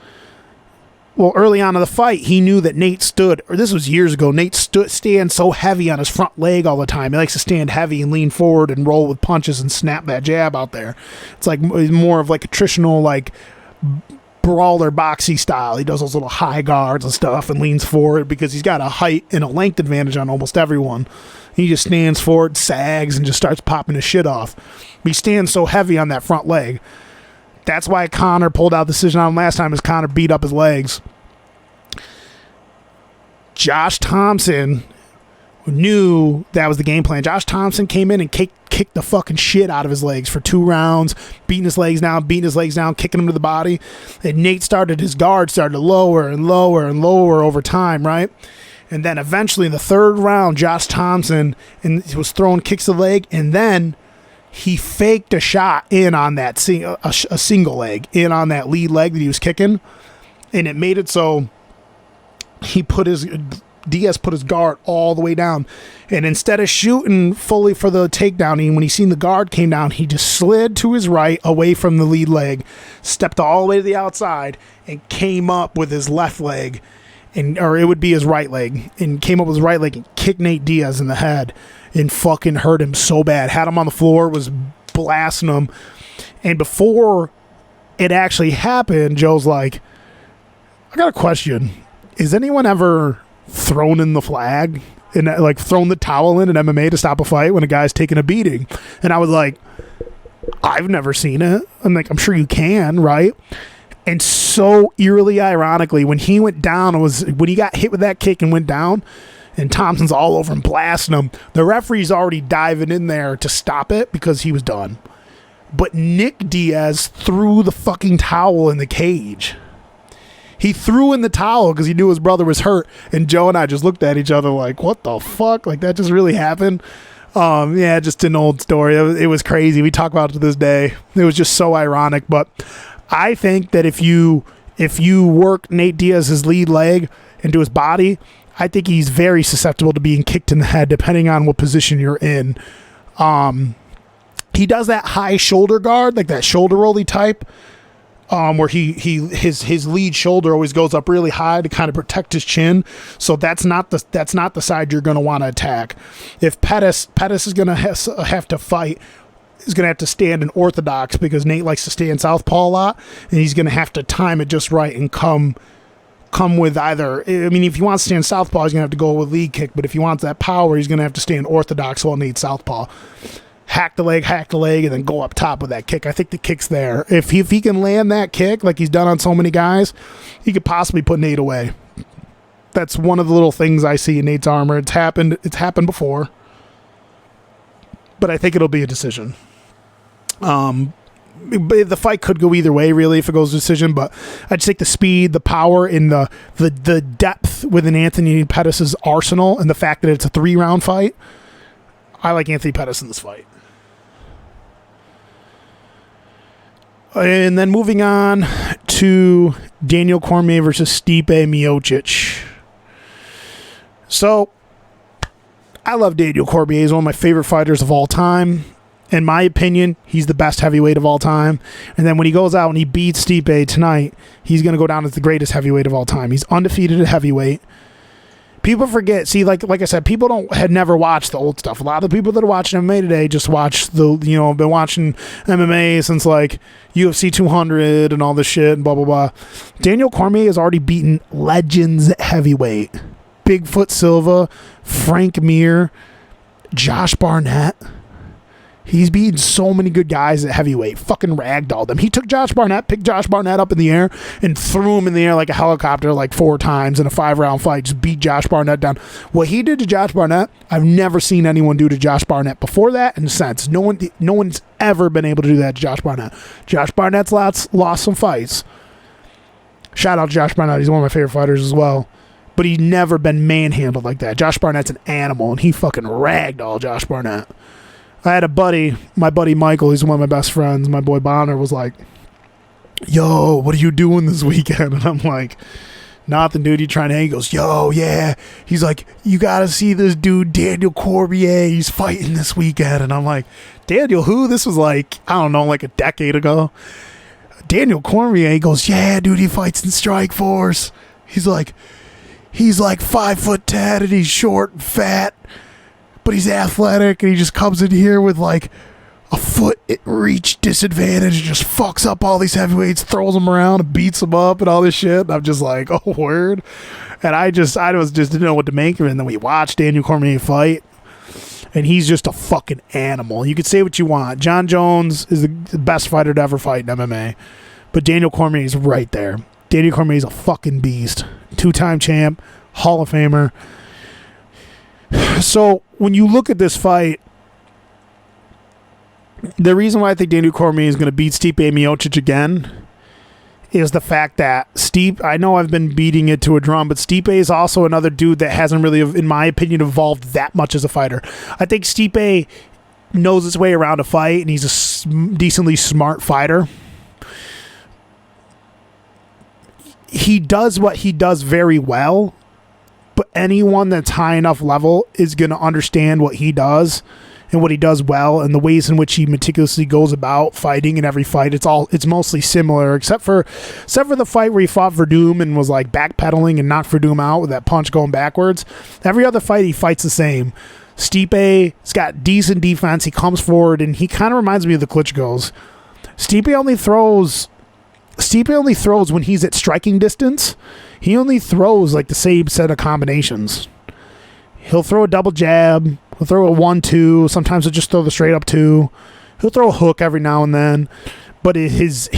Well, early on in the fight, he knew that Nate this was years ago, Nate stands so heavy on his front leg all the time. He likes to stand heavy and lean forward and roll with punches and snap that jab out there. It's like more of like a traditional like brawler boxy style. He does those little high guards and stuff and leans forward because he's got a height and a length advantage on almost everyone. He just stands forward, sags, and just starts popping his shit off. But he stands so heavy on that front leg. That's why Conor pulled out the decision on him last time, is Conor beat up his legs. Josh Thompson knew that was the game plan. Josh Thompson came in and kicked the fucking shit out of his legs for 2 rounds, beating his legs down, kicking him to the body. And his guard started to lower and lower and lower over time, right? And then eventually in the 3rd round, Josh Thompson was throwing kicks to the leg, and then he faked a shot in on that a single leg, in on that lead leg that he was kicking, and it made it so Diaz put his guard all the way down, and instead of shooting fully for the takedown, when he seen the guard came down, he just slid to his right away from the lead leg, stepped all the way to the outside, and came up with his left leg, or it would be his right leg, and came up with his right leg and kicked Nate Diaz in the head and fucking hurt him so bad. Had him on the floor, was blasting him. And before it actually happened, Joe's like, I got a question. Is anyone ever thrown in the flag and like thrown the towel in an MMA to stop a fight when a guy's taking a beating? And I was like, I've never seen it. I'm like, I'm sure you can, right? And so eerily ironically, when he went down, when he got hit with that kick and went down, and Thompson's all over him, blasting him, the referee's already diving in there to stop it because he was done. But Nick Diaz threw the fucking towel in the cage. He threw in the towel because he knew his brother was hurt, and Joe and I just looked at each other like, what the fuck? Like, that just really happened? Yeah, just an old story. It was crazy. We talk about it to this day. It was just so ironic. But I think that if you work Nate Diaz's lead leg into his body, I think he's very susceptible to being kicked in the head depending on what position you're in. He does that high shoulder guard, like that shoulder rolly type, where his lead shoulder always goes up really high to kind of protect his chin. So that's not the side you're going to want to attack. If Pettis is going to have to fight, is going to have to stand in orthodox because Nate likes to stay in southpaw a lot, and he's going to have to time it just right and come with either, I mean, if he wants to stay in southpaw, he's going to have to go with lead kick, but if he wants that power, he's going to have to stay in orthodox while Nate's southpaw. Hack the leg, and then go up top with that kick. I think the kick's there. If he can land that kick like he's done on so many guys, he could possibly put Nate away. That's one of the little things I see in Nate's armor. It's happened before, but I think it'll be a decision. the fight could go either way, really, if it goes to decision. But I'd take the speed, the power, and the depth within Anthony Pettis' arsenal, and the fact that it's a 3-round fight. I like Anthony Pettis in this fight. And then moving on to Daniel Cormier versus Stipe Miocic. So, I love Daniel Cormier. He's one of my favorite fighters of all time. In my opinion, he's the best heavyweight of all time. And then when he goes out and he beats Stipe tonight, he's going to go down as the greatest heavyweight of all time. He's undefeated at heavyweight. People forget. See, like I said, people had never watched the old stuff. A lot of the people that are watching MMA today just watch been watching MMA since like UFC 200 and all this shit and blah, blah, blah. Daniel Cormier has already beaten legends at heavyweight. Bigfoot Silva, Frank Mir, Josh Barnett. He's beaten so many good guys at heavyweight. Fucking ragdolled them. He took picked Josh Barnett up in the air and threw him in the air like a helicopter like 4 times in a 5-round fight. Just beat Josh Barnett down. What he did to Josh Barnett, I've never seen anyone do to Josh Barnett before that and since. No one's ever been able to do that to Josh Barnett. Josh Barnett's lost some fights. Shout out to Josh Barnett. He's one of my favorite fighters as well. But he's never been manhandled like that. Josh Barnett's an animal, and he fucking ragdolled Josh Barnett. I had a buddy, my buddy Michael, he's one of my best friends, my boy Bonner, was like, yo, what are you doing this weekend? And I'm like, nothing, dude. You trying to hang? He goes, yo, yeah. He's like, you got to see this dude, Daniel Cormier. He's fighting this weekend. And I'm like, Daniel who? This was like, I don't know, like a decade ago. Daniel Cormier. He goes, yeah, dude, he fights in Strikeforce. He's like 5'10" and he's short and fat. But he's athletic, and he just comes in here with like a foot reach disadvantage and just fucks up all these heavyweights, throws them around and beats them up and all this shit. And I'm just like, oh, word. And I didn't know what to make of it. And then we watched Daniel Cormier fight, and he's just a fucking animal. You could say what you want. John Jones is the best fighter to ever fight in MMA, but Daniel Cormier is right there. Daniel Cormier is a fucking beast. 2-time champ, Hall of Famer. So when you look at this fight, the reason why I think Daniel Cormier is going to beat Stipe Miocic again is the fact that Stipe, I know I've been beating it to a drum, but Stipe is also another dude that hasn't really, in my opinion, evolved that much as a fighter. I think Stipe knows his way around a fight, and he's a decently smart fighter. He does what he does very well, but anyone that's high enough level is going to understand what he does and what he does well, and the ways in which he meticulously goes about fighting in every fight. It's mostly similar, except for the fight where he fought Verdum and was like backpedaling and knocked Verdum out with that punch going backwards. Every other fight he fights the same. Stipe's got decent defense. He comes forward, and he kind of reminds me of the Klitschko's. Stipe only throws when he's at striking distance. He only throws like the same set of combinations. He'll throw a double jab. He'll throw a 1-2. Sometimes he'll just throw the straight up 2. He'll throw a hook every now and then. But his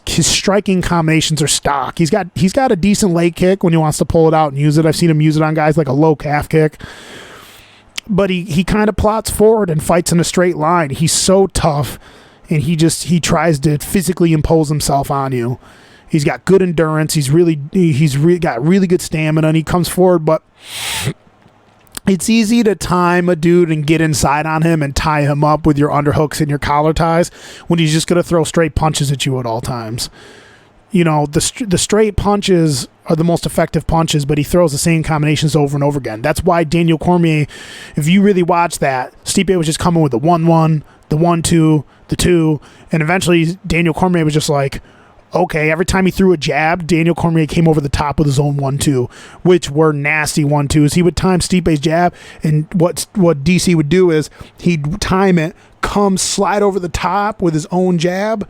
striking combinations are stock. He's got a decent leg kick when he wants to pull it out and use it. I've seen him use it on guys like a low calf kick. But he kind of plots forward and fights in a straight line. He's so tough, and he tries to physically impose himself on you. He's got good endurance. He's got really good stamina, and he comes forward. But it's easy to time a dude and get inside on him and tie him up with your underhooks and your collar ties when he's just going to throw straight punches at you at all times. You know, the straight punches are the most effective punches, but he throws the same combinations over and over again. That's why Daniel Cormier, if you really watch that, Stipe was just coming with the 1-1, the 1-2, the 2, and eventually Daniel Cormier was just like, okay, every time he threw a jab, Daniel Cormier came over the top with his own 1-2, which were nasty 1-2s. He would time Stipe's jab, and what DC would do is he'd time it, slide over the top with his own jab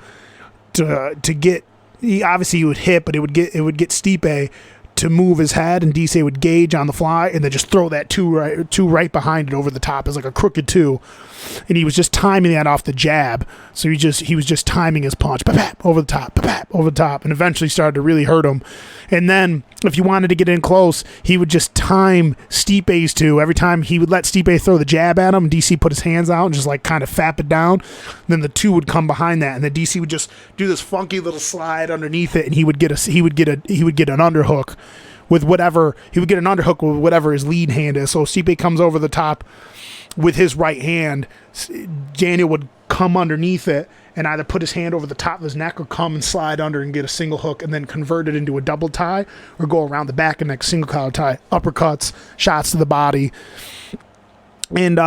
to get. He would hit, but it would get Stipe to move his head, and DC would gauge on the fly and then just throw that two right behind it over the top as like a crooked two. And he was just timing that off the jab. So he was just timing his punch, over the top, over the top, and eventually started to really hurt him. And then if you wanted to get in close, he would just time Stipe's two. Every time he would let Stipe throw the jab at him, DC put his hands out and just like kind of fap it down. Then the two would come behind that, and then DC would just do this funky little slide underneath it, and he would get an underhook with whatever his lead hand is. So Stipe comes over the top with his right hand. Daniel would come underneath it and either put his hand over the top of his neck or come and slide under and get a single hook and then convert it into a double tie or go around the back and neck single collar tie, uppercuts, shots to the body. And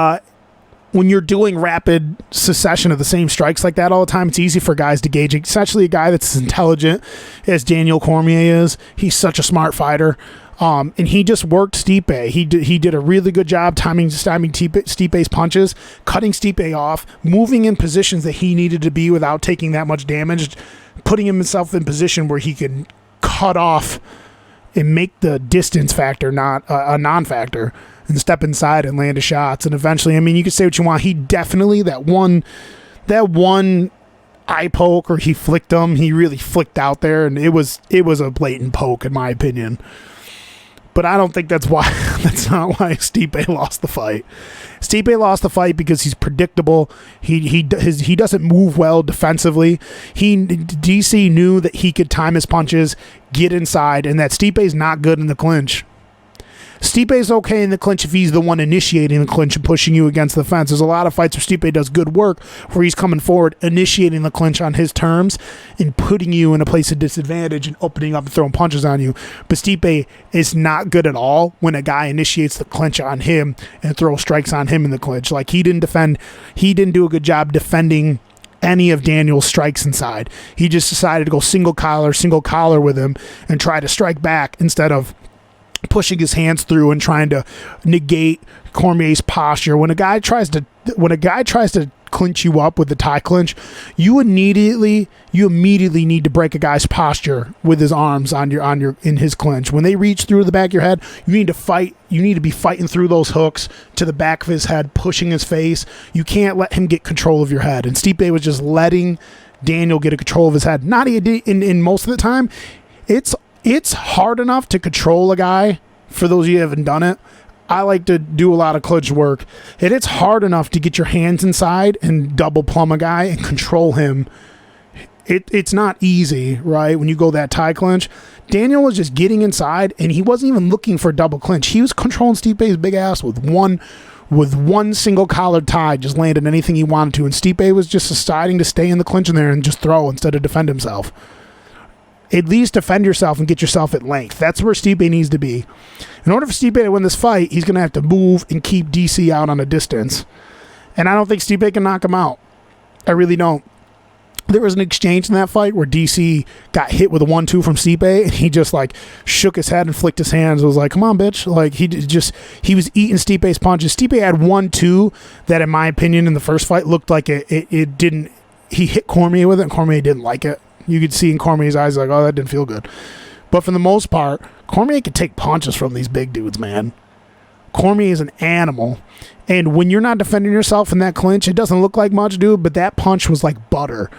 when you're doing rapid succession of the same strikes like that all the time, it's easy for guys to gauge, especially a guy that's as intelligent as Daniel Cormier is. He's such a smart fighter. And he just worked Stipe. He did a really good job timing Stipe's punches, cutting Stipe off, moving in positions that he needed to be without taking that much damage, putting himself in position where he could cut off and make the distance factor not a non-factor and step inside and land his shots. And eventually, I mean, you can say what you want. He definitely, that one eye poke, or he flicked him, he really flicked out there, and it was a blatant poke in my opinion. But I don't think that's not why Stipe lost the fight. Stipe lost the fight because he's predictable. He doesn't move well defensively. DC knew that he could time his punches, get inside, and that Stipe's not good in the clinch. Stipe's okay in the clinch if he's the one initiating the clinch and pushing you against the fence. There's a lot of fights where Stipe does good work where he's coming forward, initiating the clinch on his terms and putting you in a place of disadvantage and opening up and throwing punches on you. But Stipe is not good at all when a guy initiates the clinch on him and throws strikes on him in the clinch. Like he didn't do a good job defending any of Daniel's strikes inside. He just decided to go single collar with him and try to strike back instead of pushing his hands through and trying to negate Cormier's posture. When a guy tries to clinch you up with the tie clinch, you immediately need to break a guy's posture with his arms in his clinch. When they reach through the back of your head, you need to be fighting through those hooks to the back of his head, pushing his face. You can't let him get control of your head. And Stipe was just letting Daniel get a control of his head. Not in most of the time. It's hard enough to control a guy. For those of you who haven't done it, I like to do a lot of clinch work. And it's hard enough to get your hands inside and double plumb a guy and control him. It's not easy, right? When you go that tie clinch. Daniel was just getting inside, and he wasn't even looking for a double clinch. He was controlling Stipe's big ass with one single collared tie, just landing anything he wanted to. And Stipe was just deciding to stay in the clinch in there and just throw instead of defend himself. At least defend yourself and get yourself at length. That's where Stipe needs to be. In order for Stipe to win this fight, he's going to have to move and keep DC out on a distance. And I don't think Stipe can knock him out. I really don't. There was an exchange in that fight where DC got hit with a 1-2 from Stipe, and he just like shook his head and flicked his hands. It was like, come on, bitch. Like he was eating Stipe's punches. Stipe had 1-2 that, in my opinion, in the first fight looked like it didn't. He hit Cormier with it, and Cormier didn't like it. You could see in Cormier's eyes, like, oh, that didn't feel good. But for the most part, Cormier could take punches from these big dudes, man. Cormier is an animal. And when you're not defending yourself in that clinch, it doesn't look like much, dude, but that punch was like butter.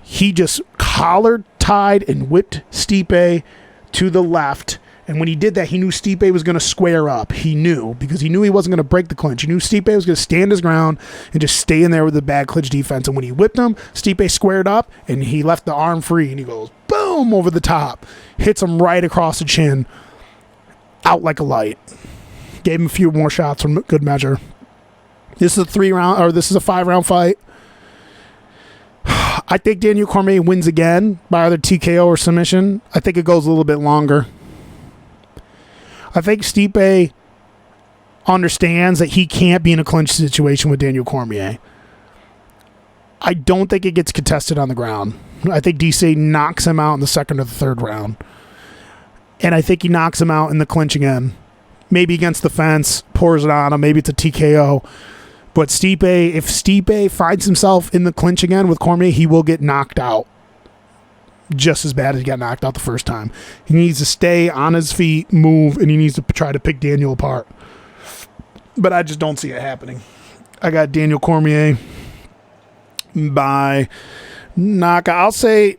He just collared, tied, and whipped Stipe to the left. And when he did that, he knew Stipe was going to square up. He knew, because he knew he wasn't going to break the clinch. He knew Stipe was going to stand his ground and just stay in there with the bad clinch defense. And when he whipped him, Stipe squared up, and he left the arm free, and he goes, boom, over the top. Hits him right across the chin. Out like a light. Gave him a few more shots from good measure. This is a 5-round fight. I think Daniel Cormier wins again by either TKO or submission. I think it goes a little bit longer. I think Stipe understands that he can't be in a clinch situation with Daniel Cormier. I don't think it gets contested on the ground. I think DC knocks him out in the second or the third round. And I think he knocks him out in the clinch again. Maybe against the fence, pours it on him. Maybe it's a TKO. But if Stipe finds himself in the clinch again with Cormier, he will get knocked out. just as bad as he got knocked out the first time. He needs to stay on his feet, move, and he needs to try to pick Daniel apart. But I just don't see it happening. I got Daniel Cormier by knockout. I'll say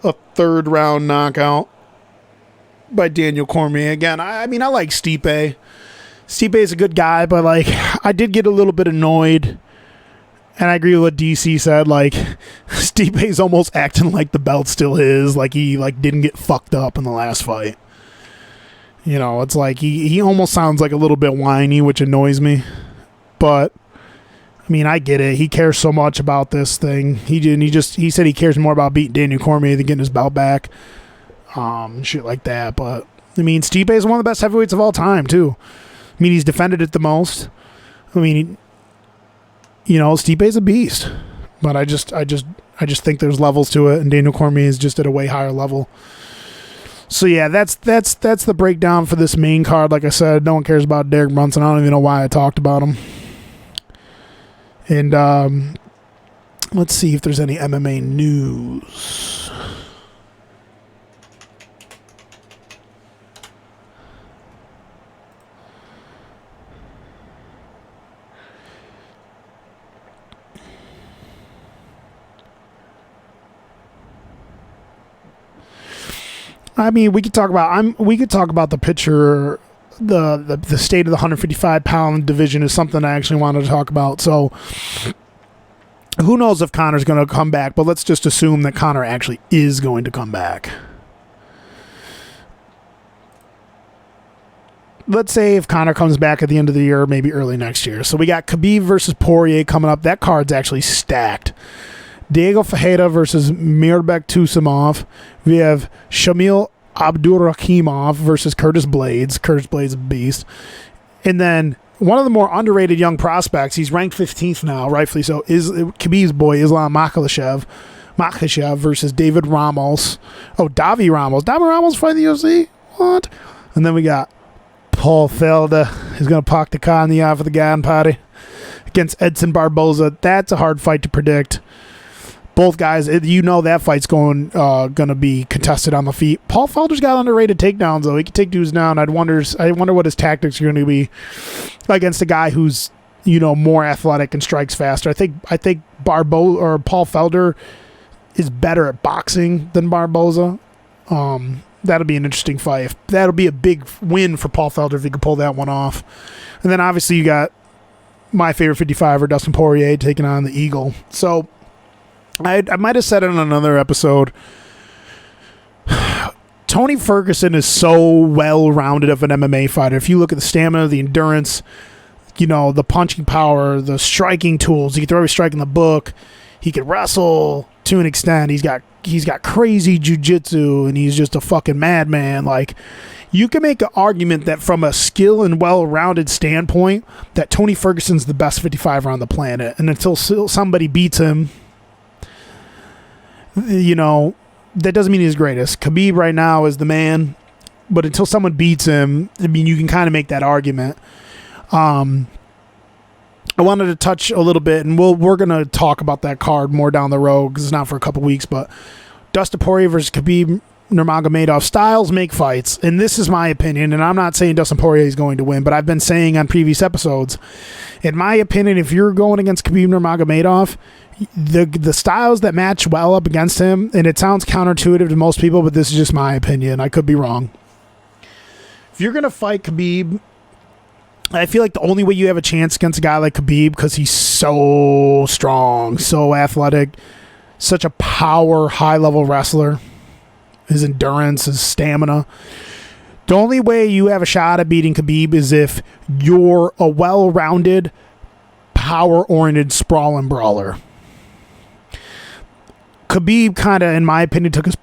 a third round knockout by Daniel Cormier. Again, I mean, I like Stipe. Stipe is a good guy, but like, I did get a little bit annoyed. And I agree with what DC said. Like, Stipe's almost acting like the belt still is. Like, he like didn't get fucked up in the last fight. You know, it's like he almost sounds like a little bit whiny, which annoys me. But I mean, I get it. He cares so much about this thing. He said he cares more about beating Daniel Cormier than getting his belt back. Shit like that. But I mean, Stipe is one of the best heavyweights of all time too. I mean, he's defended it the most. I mean, you know, Stipe's a beast. But I just think there's levels to it, and Daniel Cormier is just at a way higher level. So yeah, that's the breakdown for this main card. Like I said, no one cares about Derek Brunson. I don't even know why I talked about him. And let's see if there's any MMA news. I mean, we could talk about the picture, the state of the 155-pound division is something I actually wanted to talk about. So, who knows if Conor's going to come back? But let's just assume that Conor actually is going to come back. Let's say if Conor comes back at the end of the year, maybe early next year. So we got Khabib versus Poirier coming up. That card's actually stacked. Diego Ferreira versus Mirbek Tusimov. We have Shamil Abdurakhimov versus Curtis Blades. Curtis Blades is a beast. And then one of the more underrated young prospects, he's ranked 15th now, rightfully so, is Khabib's boy, Islam Makhachev versus David Ramos. Oh, Davi Ramos. Davi Ramos fighting the UFC? What? And then we got Paul Felder, who's going to park the car in the eye for the garden party against Edson Barboza. That's a hard fight to predict. Both guys, you know that fight's going to be contested on the feet. Paul Felder's got underrated takedowns, though. He can take dudes down. I wonder what his tactics are going to be against a guy who's, you know, more athletic and strikes faster. I think Paul Felder is better at boxing than Barboza. That'll be an interesting fight. That'll be a big win for Paul Felder if he can pull that one off. And then obviously you got my favorite 55er, Dustin Poirier, taking on the Eagle. So I might have said it in another episode. Tony Ferguson is so well-rounded of an MMA fighter. If you look at the stamina, the endurance, you know, the punching power, the striking tools, he can throw every strike in the book. He can wrestle to an extent. He's got crazy jiu-jitsu, and he's just a fucking madman. Like, you can make an argument that from a skill and well-rounded standpoint, that Tony Ferguson's the best 55er on the planet. And until somebody beats him, you know, that doesn't mean he's the greatest. Khabib right now is the man, but until someone beats him, I mean, you can kind of make that argument. I wanted to touch a little bit, and we're going to talk about that card more down the road because it's not for a couple weeks, but Dustin Poirier versus Khabib Nurmagomedov. Styles make fights, and this is my opinion, and I'm not saying Dustin Poirier is going to win, but I've been saying on previous episodes, in my opinion, if you're going against Khabib Nurmagomedov, the styles that match well up against him, and it sounds counterintuitive to most people, but this is just my opinion. I could be wrong. If you're going to fight Khabib, I feel like the only way you have a chance against a guy like Khabib, because he's so strong, so athletic, such a power, high-level wrestler, his endurance, his stamina. The only way you have a shot at beating Khabib is if you're a well-rounded, power-oriented sprawling brawler. Khabib kind of, in my opinion, took his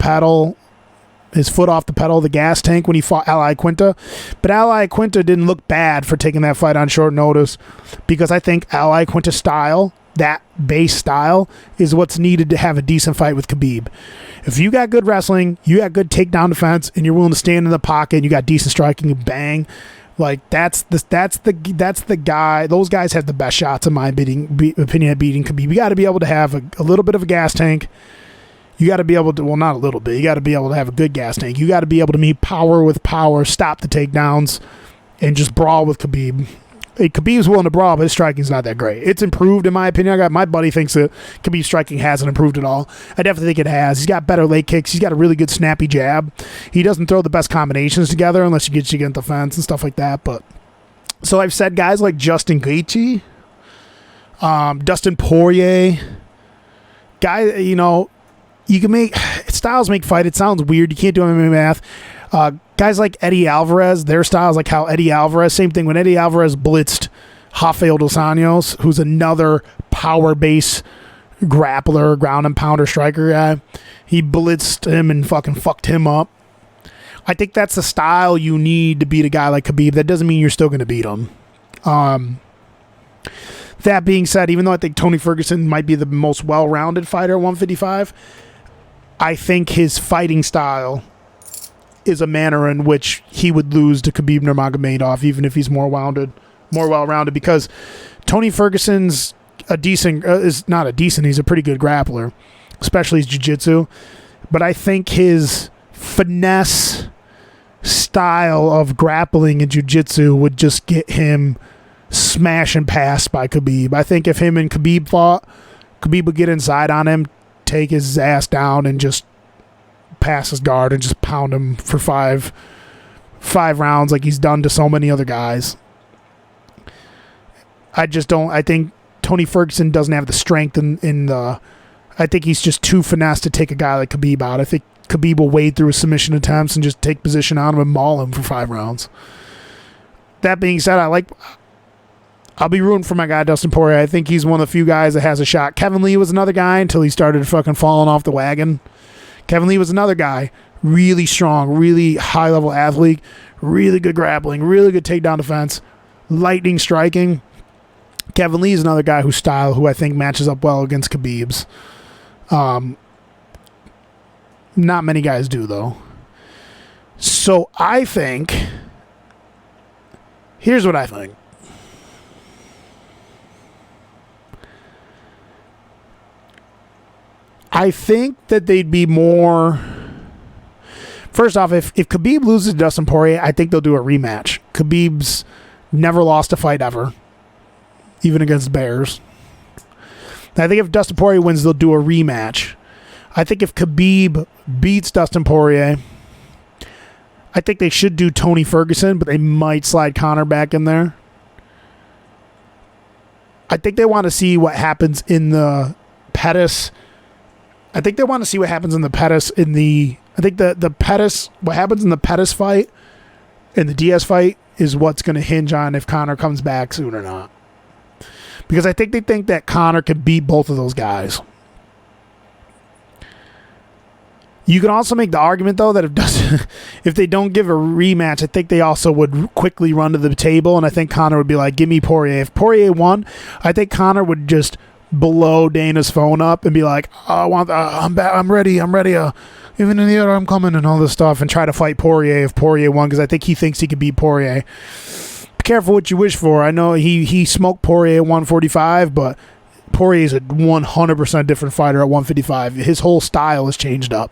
foot off the pedal of the gas tank when he fought Ally Quinta. But Ally Quinta didn't look bad for taking that fight on short notice, because I think Ally Quinta's style, that base style, is what's needed to have a decent fight with Khabib. If you got good wrestling, you got good takedown defense, and you're willing to stand in the pocket, and you got decent striking and bang, Like that's the guy. Those guys have the best shots in my opinion at beating Khabib. You got to be able to have a little bit of a gas tank. You got to be able to, well, not a little bit. You got to be able to have a good gas tank. You got to be able to meet power with power, stop the takedowns, and just brawl with Khabib. Khabib's willing to brawl, but his striking's not that great. It's improved, in my opinion. My buddy thinks that Khabib's striking hasn't improved at all. I definitely think it has. He's got better leg kicks. He's got a really good snappy jab. He doesn't throw the best combinations together unless you get against the fence and stuff like that. But so I've said guys like Justin Gaethje, Dustin Poirier, you can make styles make fight. It sounds weird. You can't do MMA math. Guys like Eddie Alvarez, their styles like how Eddie Alvarez, same thing when Eddie Alvarez blitzed Rafael dos Anjos, who's another power base grappler, ground and pounder striker guy. He blitzed him and fucking fucked him up. I think that's the style you need to beat a guy like Khabib. That doesn't mean you're still going to beat him. That being said, even though I think Tony Ferguson might be the most well-rounded fighter at 155, I think his fighting style is a manner in which he would lose to Khabib Nurmagomedov, even if he's more well-rounded, because Tony Ferguson's he's a pretty good grappler, especially his jiu-jitsu, but I think his finesse style of grappling and jiu-jitsu would just get him smashed and passed by Khabib. I think if him and Khabib fought, Khabib would get inside on him, take his ass down, and just pass his guard and just pound him for five rounds like he's done to so many other guys. I think Tony Ferguson doesn't have the strength I think he's just too finesse to take a guy like Khabib out. I think Khabib will wade through his submission attempts and just take position on him and maul him for 5 rounds. That being said, I'll be rooting for my guy Dustin Poirier. I think he's one of the few guys that has a shot. Kevin Lee was another guy until he started fucking falling off the wagon. Kevin Lee was another guy, really strong, really high-level athlete, really good grappling, really good takedown defense, lightning striking. Kevin Lee is another guy who I think matches up well against Khabib's. Not many guys do, though. So I think, here's what I think. I think that they'd be more... First off, if Khabib loses to Dustin Poirier, I think they'll do a rematch. Khabib's never lost a fight ever, even against Bears. I think if Dustin Poirier wins, they'll do a rematch. I think if Khabib beats Dustin Poirier, I think they should do Tony Ferguson, but they might slide Conor back in there. I think they want to see what happens in the Pettis... I think they want to see what happens in the Pettis what happens in the Pettis fight and the Diaz fight is what's going to hinge on if Conor comes back soon or not. Because I think they think that Conor could beat both of those guys. You can also make the argument, though, that if they don't give a rematch, I think they also would quickly run to the table, and I think Conor would be like, give me Poirier. If Poirier won, I think Conor would just blow Dana's phone up and be like, oh, I'm ready, even in the other, I'm coming, and all this stuff, and try to fight Poirier if Poirier won, because I think he thinks he could beat Poirier. Be careful what you wish for. I know he smoked Poirier at 145, but Poirier is a 100% different fighter at 155. His whole style has changed up.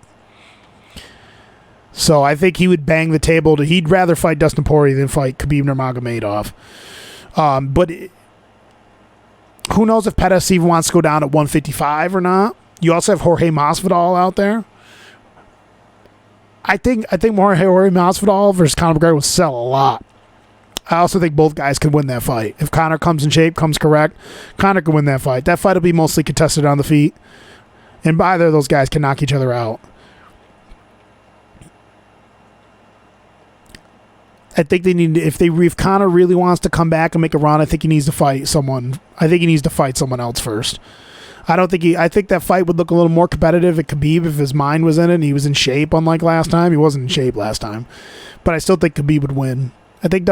So I think he would bang the table. He'd rather fight Dustin Poirier than fight Khabib Nurmagomedov. But who knows if Pettis even wants to go down at 155 or not. You also have Jorge Masvidal out there. I think Jorge Masvidal versus Conor McGregor will sell a lot. I also think both guys can win that fight. If Conor comes in shape, comes correct, Conor can win that fight. That fight will be mostly contested on the feet. And either of those guys can knock each other out. I think they need to, if Conor really wants to come back and make a run, I think he needs to fight someone. I think he needs to fight someone else first. I think that fight would look a little more competitive at Khabib if his mind was in it and he was in shape, unlike last time. He wasn't in shape last time. But I still think Khabib would win. I think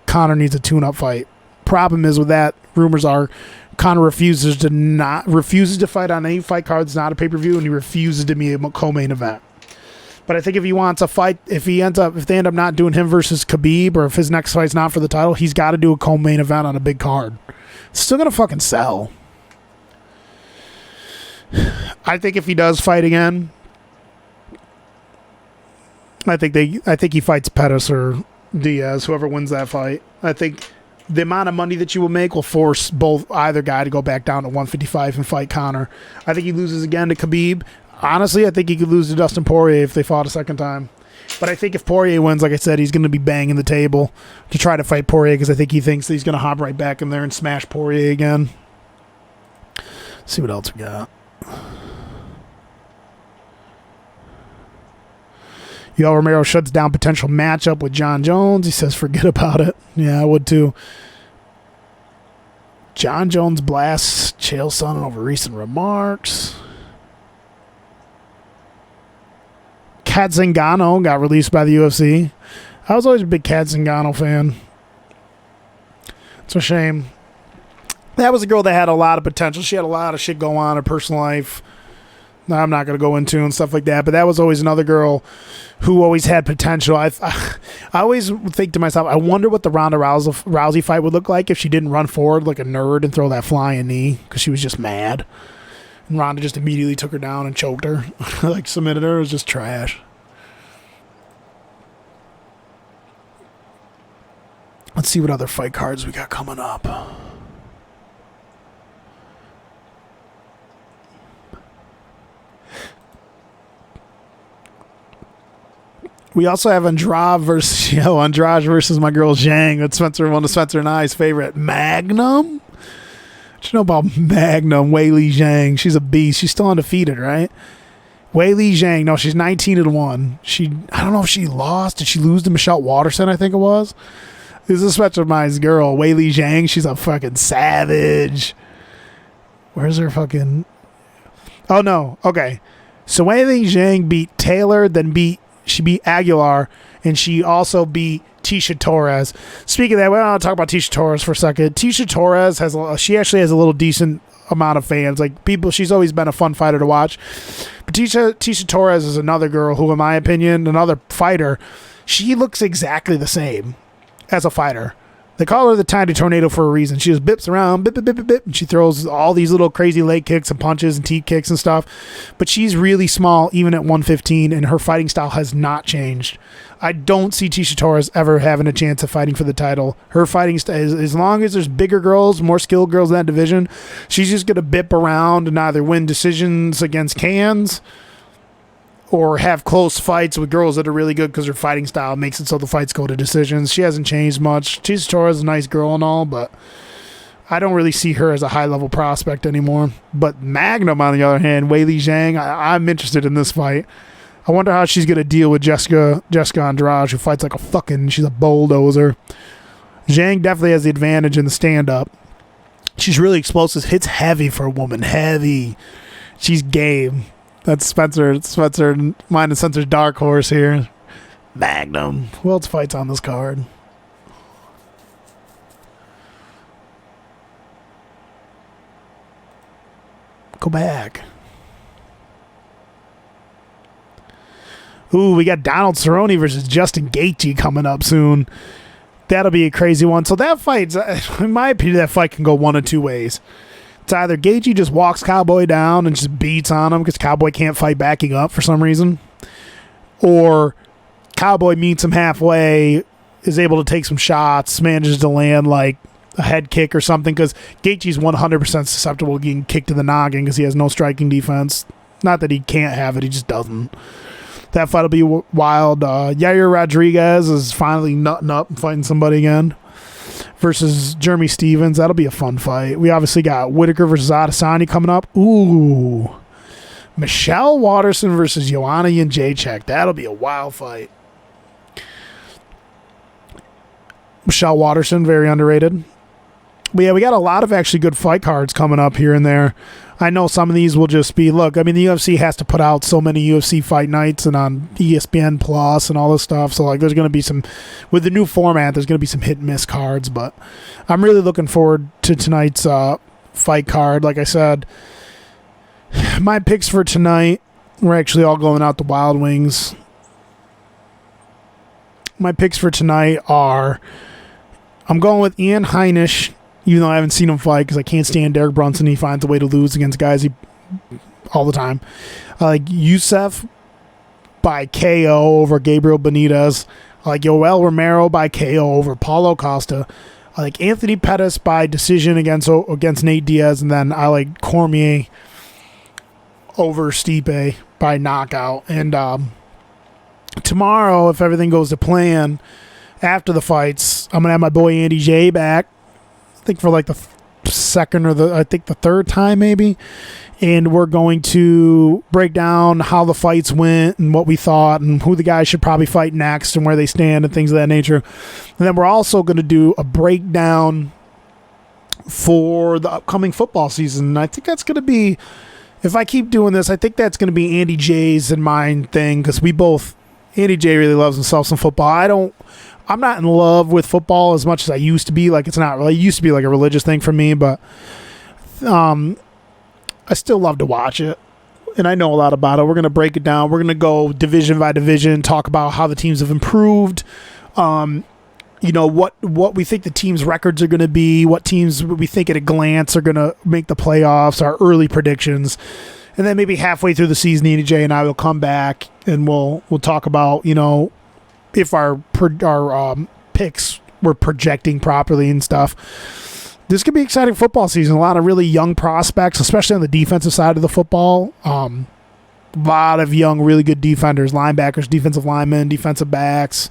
Conor needs a tune-up fight. Problem is with that, rumors are Conor refuses to fight on any fight card that's not a pay-per-view, and he refuses to be a co-main event. But I think if he wants a fight, if they end up not doing him versus Khabib, or if his next fight's not for the title, he's got to do a co-main event on a big card. It's still gonna fucking sell. I think if he does fight again, I think he fights Pettis or Diaz, whoever wins that fight. I think the amount of money that you will make will force either guy to go back down to 155 and fight Conor. I think he loses again to Khabib. Honestly, I think he could lose to Dustin Poirier if they fought a second time. But I think if Poirier wins, like I said, he's going to be banging the table to try to fight Poirier, because I think he thinks that he's going to hop right back in there and smash Poirier again. Let's see what else we got. Yoel Romero shuts down potential matchup with John Jones. He says, forget about it. Yeah, I would too. John Jones blasts Chael Sonnen over recent remarks. Kat Zingano got released by the UFC. I was always a big Kat Zingano fan. It's a shame. That was a girl that had a lot of potential. She had a lot of shit going on in her personal life. No, I'm not going to go into and stuff like that, but that was always another girl who always had potential. I always think to myself, I wonder what the Ronda Rousey fight would look like if she didn't run forward like a nerd and throw that flying knee, because she was just mad. And Ronda just immediately took her down and choked her, like submitted her. It was just trash. Let's see what other fight cards we got coming up. We also have Andrade versus my girl Zhang. That's one of Spencer and I's favorite. Magnum? What you know about Magnum? Weili Zhang. She's a beast. She's still undefeated, right? Weili Zhang. No, she's 19-1. I don't know if she lost. Did she lose to Michelle Waterson, I think it was? This is Spencer and I's girl. Weili Zhang. She's a fucking savage. Where's her fucking... Oh, no. Okay. So Weili Zhang beat Taylor, then she beat Aguilar, and she also beat Tisha Torres. Speaking of that, I'll talk about Tisha Torres for a second. Tisha Torres she actually has a little decent amount of fans. Like, people, she's always been a fun fighter to watch. But Tisha Torres is another girl who, in my opinion, another fighter, she looks exactly the same as a fighter. They call her the Tiny Tornado for a reason. She just bips around, bip, bip, bip, bip, bip, and she throws all these little crazy leg kicks and punches and teep kicks and stuff. But she's really small, even at 115, and her fighting style has not changed. I don't see Tisha Torres ever having a chance of fighting for the title. Her fighting style, as long as there's bigger girls, more skilled girls in that division, she's just going to bip around and either win decisions against cans or have close fights with girls that are really good because her fighting style makes it so the fights go to decisions. She hasn't changed much. Tisha Torres is a nice girl and all, but I don't really see her as a high-level prospect anymore. But Magnum, on the other hand, Weili Zhang, I'm interested in this fight. I wonder how she's going to deal with Jessica Andrade, who fights like she's a bulldozer. Zhang definitely has the advantage in the stand-up. She's really explosive. Hits heavy for a woman. Heavy. She's game. That's Spencer. Mine and Spencer's dark horse here. Magnum. Who else fights on this card? Go back. Ooh, we got Donald Cerrone versus Justin Gaethje coming up soon. That'll be a crazy one. So that fight, in my opinion, that fight can go one of two ways. It's either Gaethje just walks Cowboy down and just beats on him because Cowboy can't fight backing up for some reason, or Cowboy meets him halfway, is able to take some shots, manages to land like a head kick or something, because Gaethje's 100% susceptible to getting kicked to the noggin because he has no striking defense. Not that he can't have it, he just doesn't. That fight will be wild. Yair Rodriguez is finally nutting up and fighting somebody again versus Jeremy Stevens. That'll be a fun fight. We obviously got Whitaker versus Adesanya coming up. Ooh. Michelle Waterson versus Joanna Jędrzejczyk. That'll be a wild fight. Michelle Waterson, very underrated. But yeah, we got a lot of actually good fight cards coming up here and there. I know some of these will just be, look, I mean, the UFC has to put out so many UFC fight nights and on ESPN Plus and all this stuff. So, like, there's going to be some, with the new format, there's going to be some hit and miss cards. But I'm really looking forward to tonight's fight card. Like I said, my picks for tonight, we're actually all going out to Wild Wings. my picks for tonight are, I'm going with Ian Heinisch, even though I haven't seen him fight because I can't stand Derek Brunson. He finds a way to lose against guys all the time. I like Youssef by KO over Gabriel Benitez. I like Yoel Romero by KO over Paulo Costa. I like Anthony Pettis by decision against Nate Diaz. And then I like Cormier over Stipe by knockout. And tomorrow, if everything goes to plan, after the fights, I'm going to have my boy Andy J back. I think for like the second or the third time maybe. And we're going to break down how the fights went and what we thought and who the guys should probably fight next and where they stand and things of that nature. And then we're also going to do a breakdown for the upcoming football season. And I think that's going to be, if I keep doing this, I think that's going to be Andy J's and mine thing, because Andy J really loves himself some football. I'm not in love with football as much as I used to be. Like, it's not really, it used to be like a religious thing for me, but I still love to watch it, and I know a lot about it. We're going to break it down. We're going to go division by division, talk about how the teams have improved, what we think the teams' records are going to be, what teams we think at a glance are going to make the playoffs, our early predictions. And then maybe halfway through the season, EJ and I will come back, and we'll talk about, if our picks were projecting properly and stuff. This could be an exciting football season. A lot of really young prospects, especially on the defensive side of the football. A lot of young, really good defenders, linebackers, defensive linemen, defensive backs.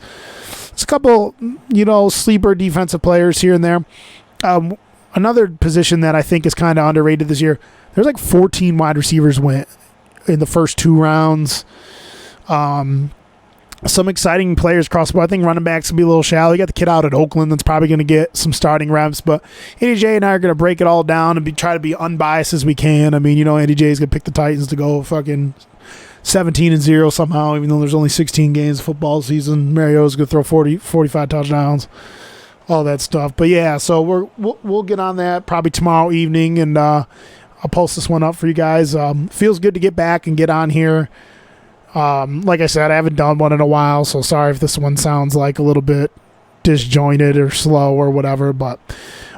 It's a couple, sleeper defensive players here and there. Another position that I think is kind of underrated this year, there's like 14 wide receivers went in the first 2 rounds. Some exciting players across the board. I think running backs can be a little shallow. You got the kid out at Oakland that's probably going to get some starting reps. But Andy J and I are going to break it all down and try to be unbiased as we can. I mean, Andy J is going to pick the Titans to go fucking 17-0 somehow, even though there's only 16 games of football season. Mariota's going to throw 45 touchdowns, all that stuff. But yeah, so we'll get on that probably tomorrow evening, and I'll post this one up for you guys. Feels good to get back and get on here. Like I said, I haven't done one in a while, so sorry if this one sounds like a little bit disjointed or slow or whatever, but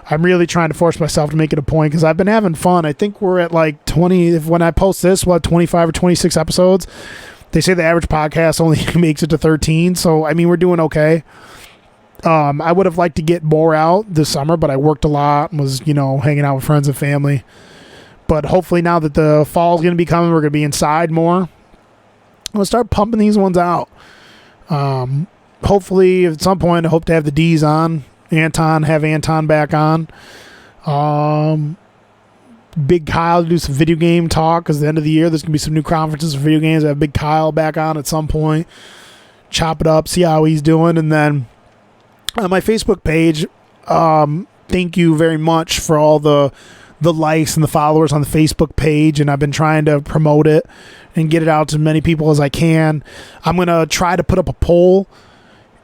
I'm really trying to force myself to make it a point because I've been having fun. I think we're at like 20, when I post this, 25 or 26 episodes. They say the average podcast only makes it to 13, so I mean, we're doing okay. I would have liked to get more out this summer, but I worked a lot and was, hanging out with friends and family. But hopefully now that the fall is going to be coming, we're going to be inside more. I'm going to start pumping these ones out. Hopefully at some point I hope to have the D's on. Have Anton back on. Big Kyle to do some video game talk, because at the end of the year there's going to be some new conferences for video games. I have Big Kyle back on at some point. Chop it up, see how he's doing. And then on my Facebook page, thank you very much for all the likes and the followers on the Facebook page, and I've been trying to promote it and get it out to as many people as I can. I'm going to try to put up a poll.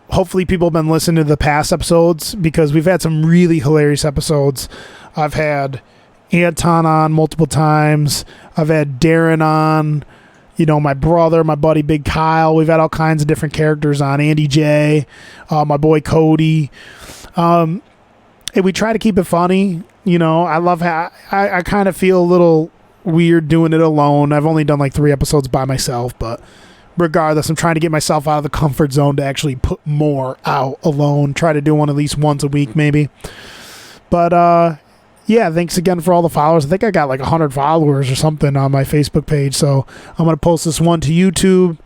Hopefully people have been listening to the past episodes, because we've had some really hilarious episodes. I've had Anton on multiple times. I've had Darren on, my brother, my buddy Big Kyle. We've had all kinds of different characters on. Andy J, my boy Cody. And we try to keep it funny. I love how I kind of feel a little weird doing it alone. I've only done like 3 episodes by myself, but regardless, I'm trying to get myself out of the comfort zone to actually put more out alone. Try to do one at least once a week, maybe. But yeah, thanks again for all the followers. I think I got like 100 followers or something on my Facebook page. So I'm going to post this one to YouTube,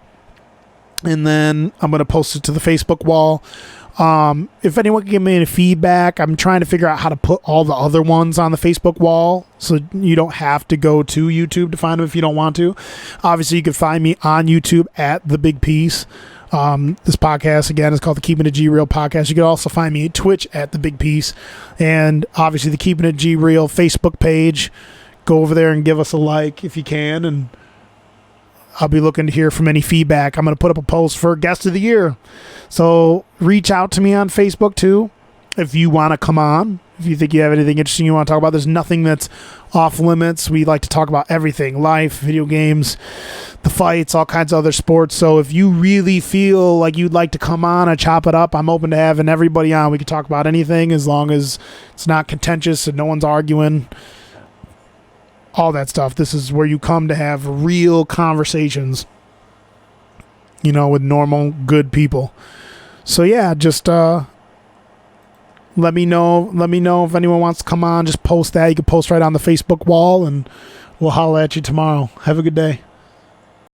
and then I'm going to post it to the Facebook wall. If anyone can give me any feedback, I'm trying to figure out how to put all the other ones on the Facebook wall, so you don't have to go to YouTube to find them if you don't want to. Obviously, you can find me on YouTube at The Big Piece. This podcast, again, is called the Keeping It G Real podcast. You can also find me at Twitch at The Big Piece, and obviously the Keeping It G Real Facebook page. Go over there and give us a like if you can, and I'll be looking to hear from any feedback. I'm going to put up a post for Guest of the Year. So reach out to me on Facebook too if you want to come on. If you think you have anything interesting you want to talk about, there's nothing that's off limits. We like to talk about everything: life, video games, the fights, all kinds of other sports. So if you really feel like you'd like to come on and chop it up, I'm open to having everybody on. We can talk about anything as long as it's not contentious and no one's arguing. All that stuff. This is where you come to have real conversations, with normal, good people. So yeah, just let me know if anyone wants to come on. Just post that. You can post right on the Facebook wall, and we'll holler at you tomorrow. Have a good day.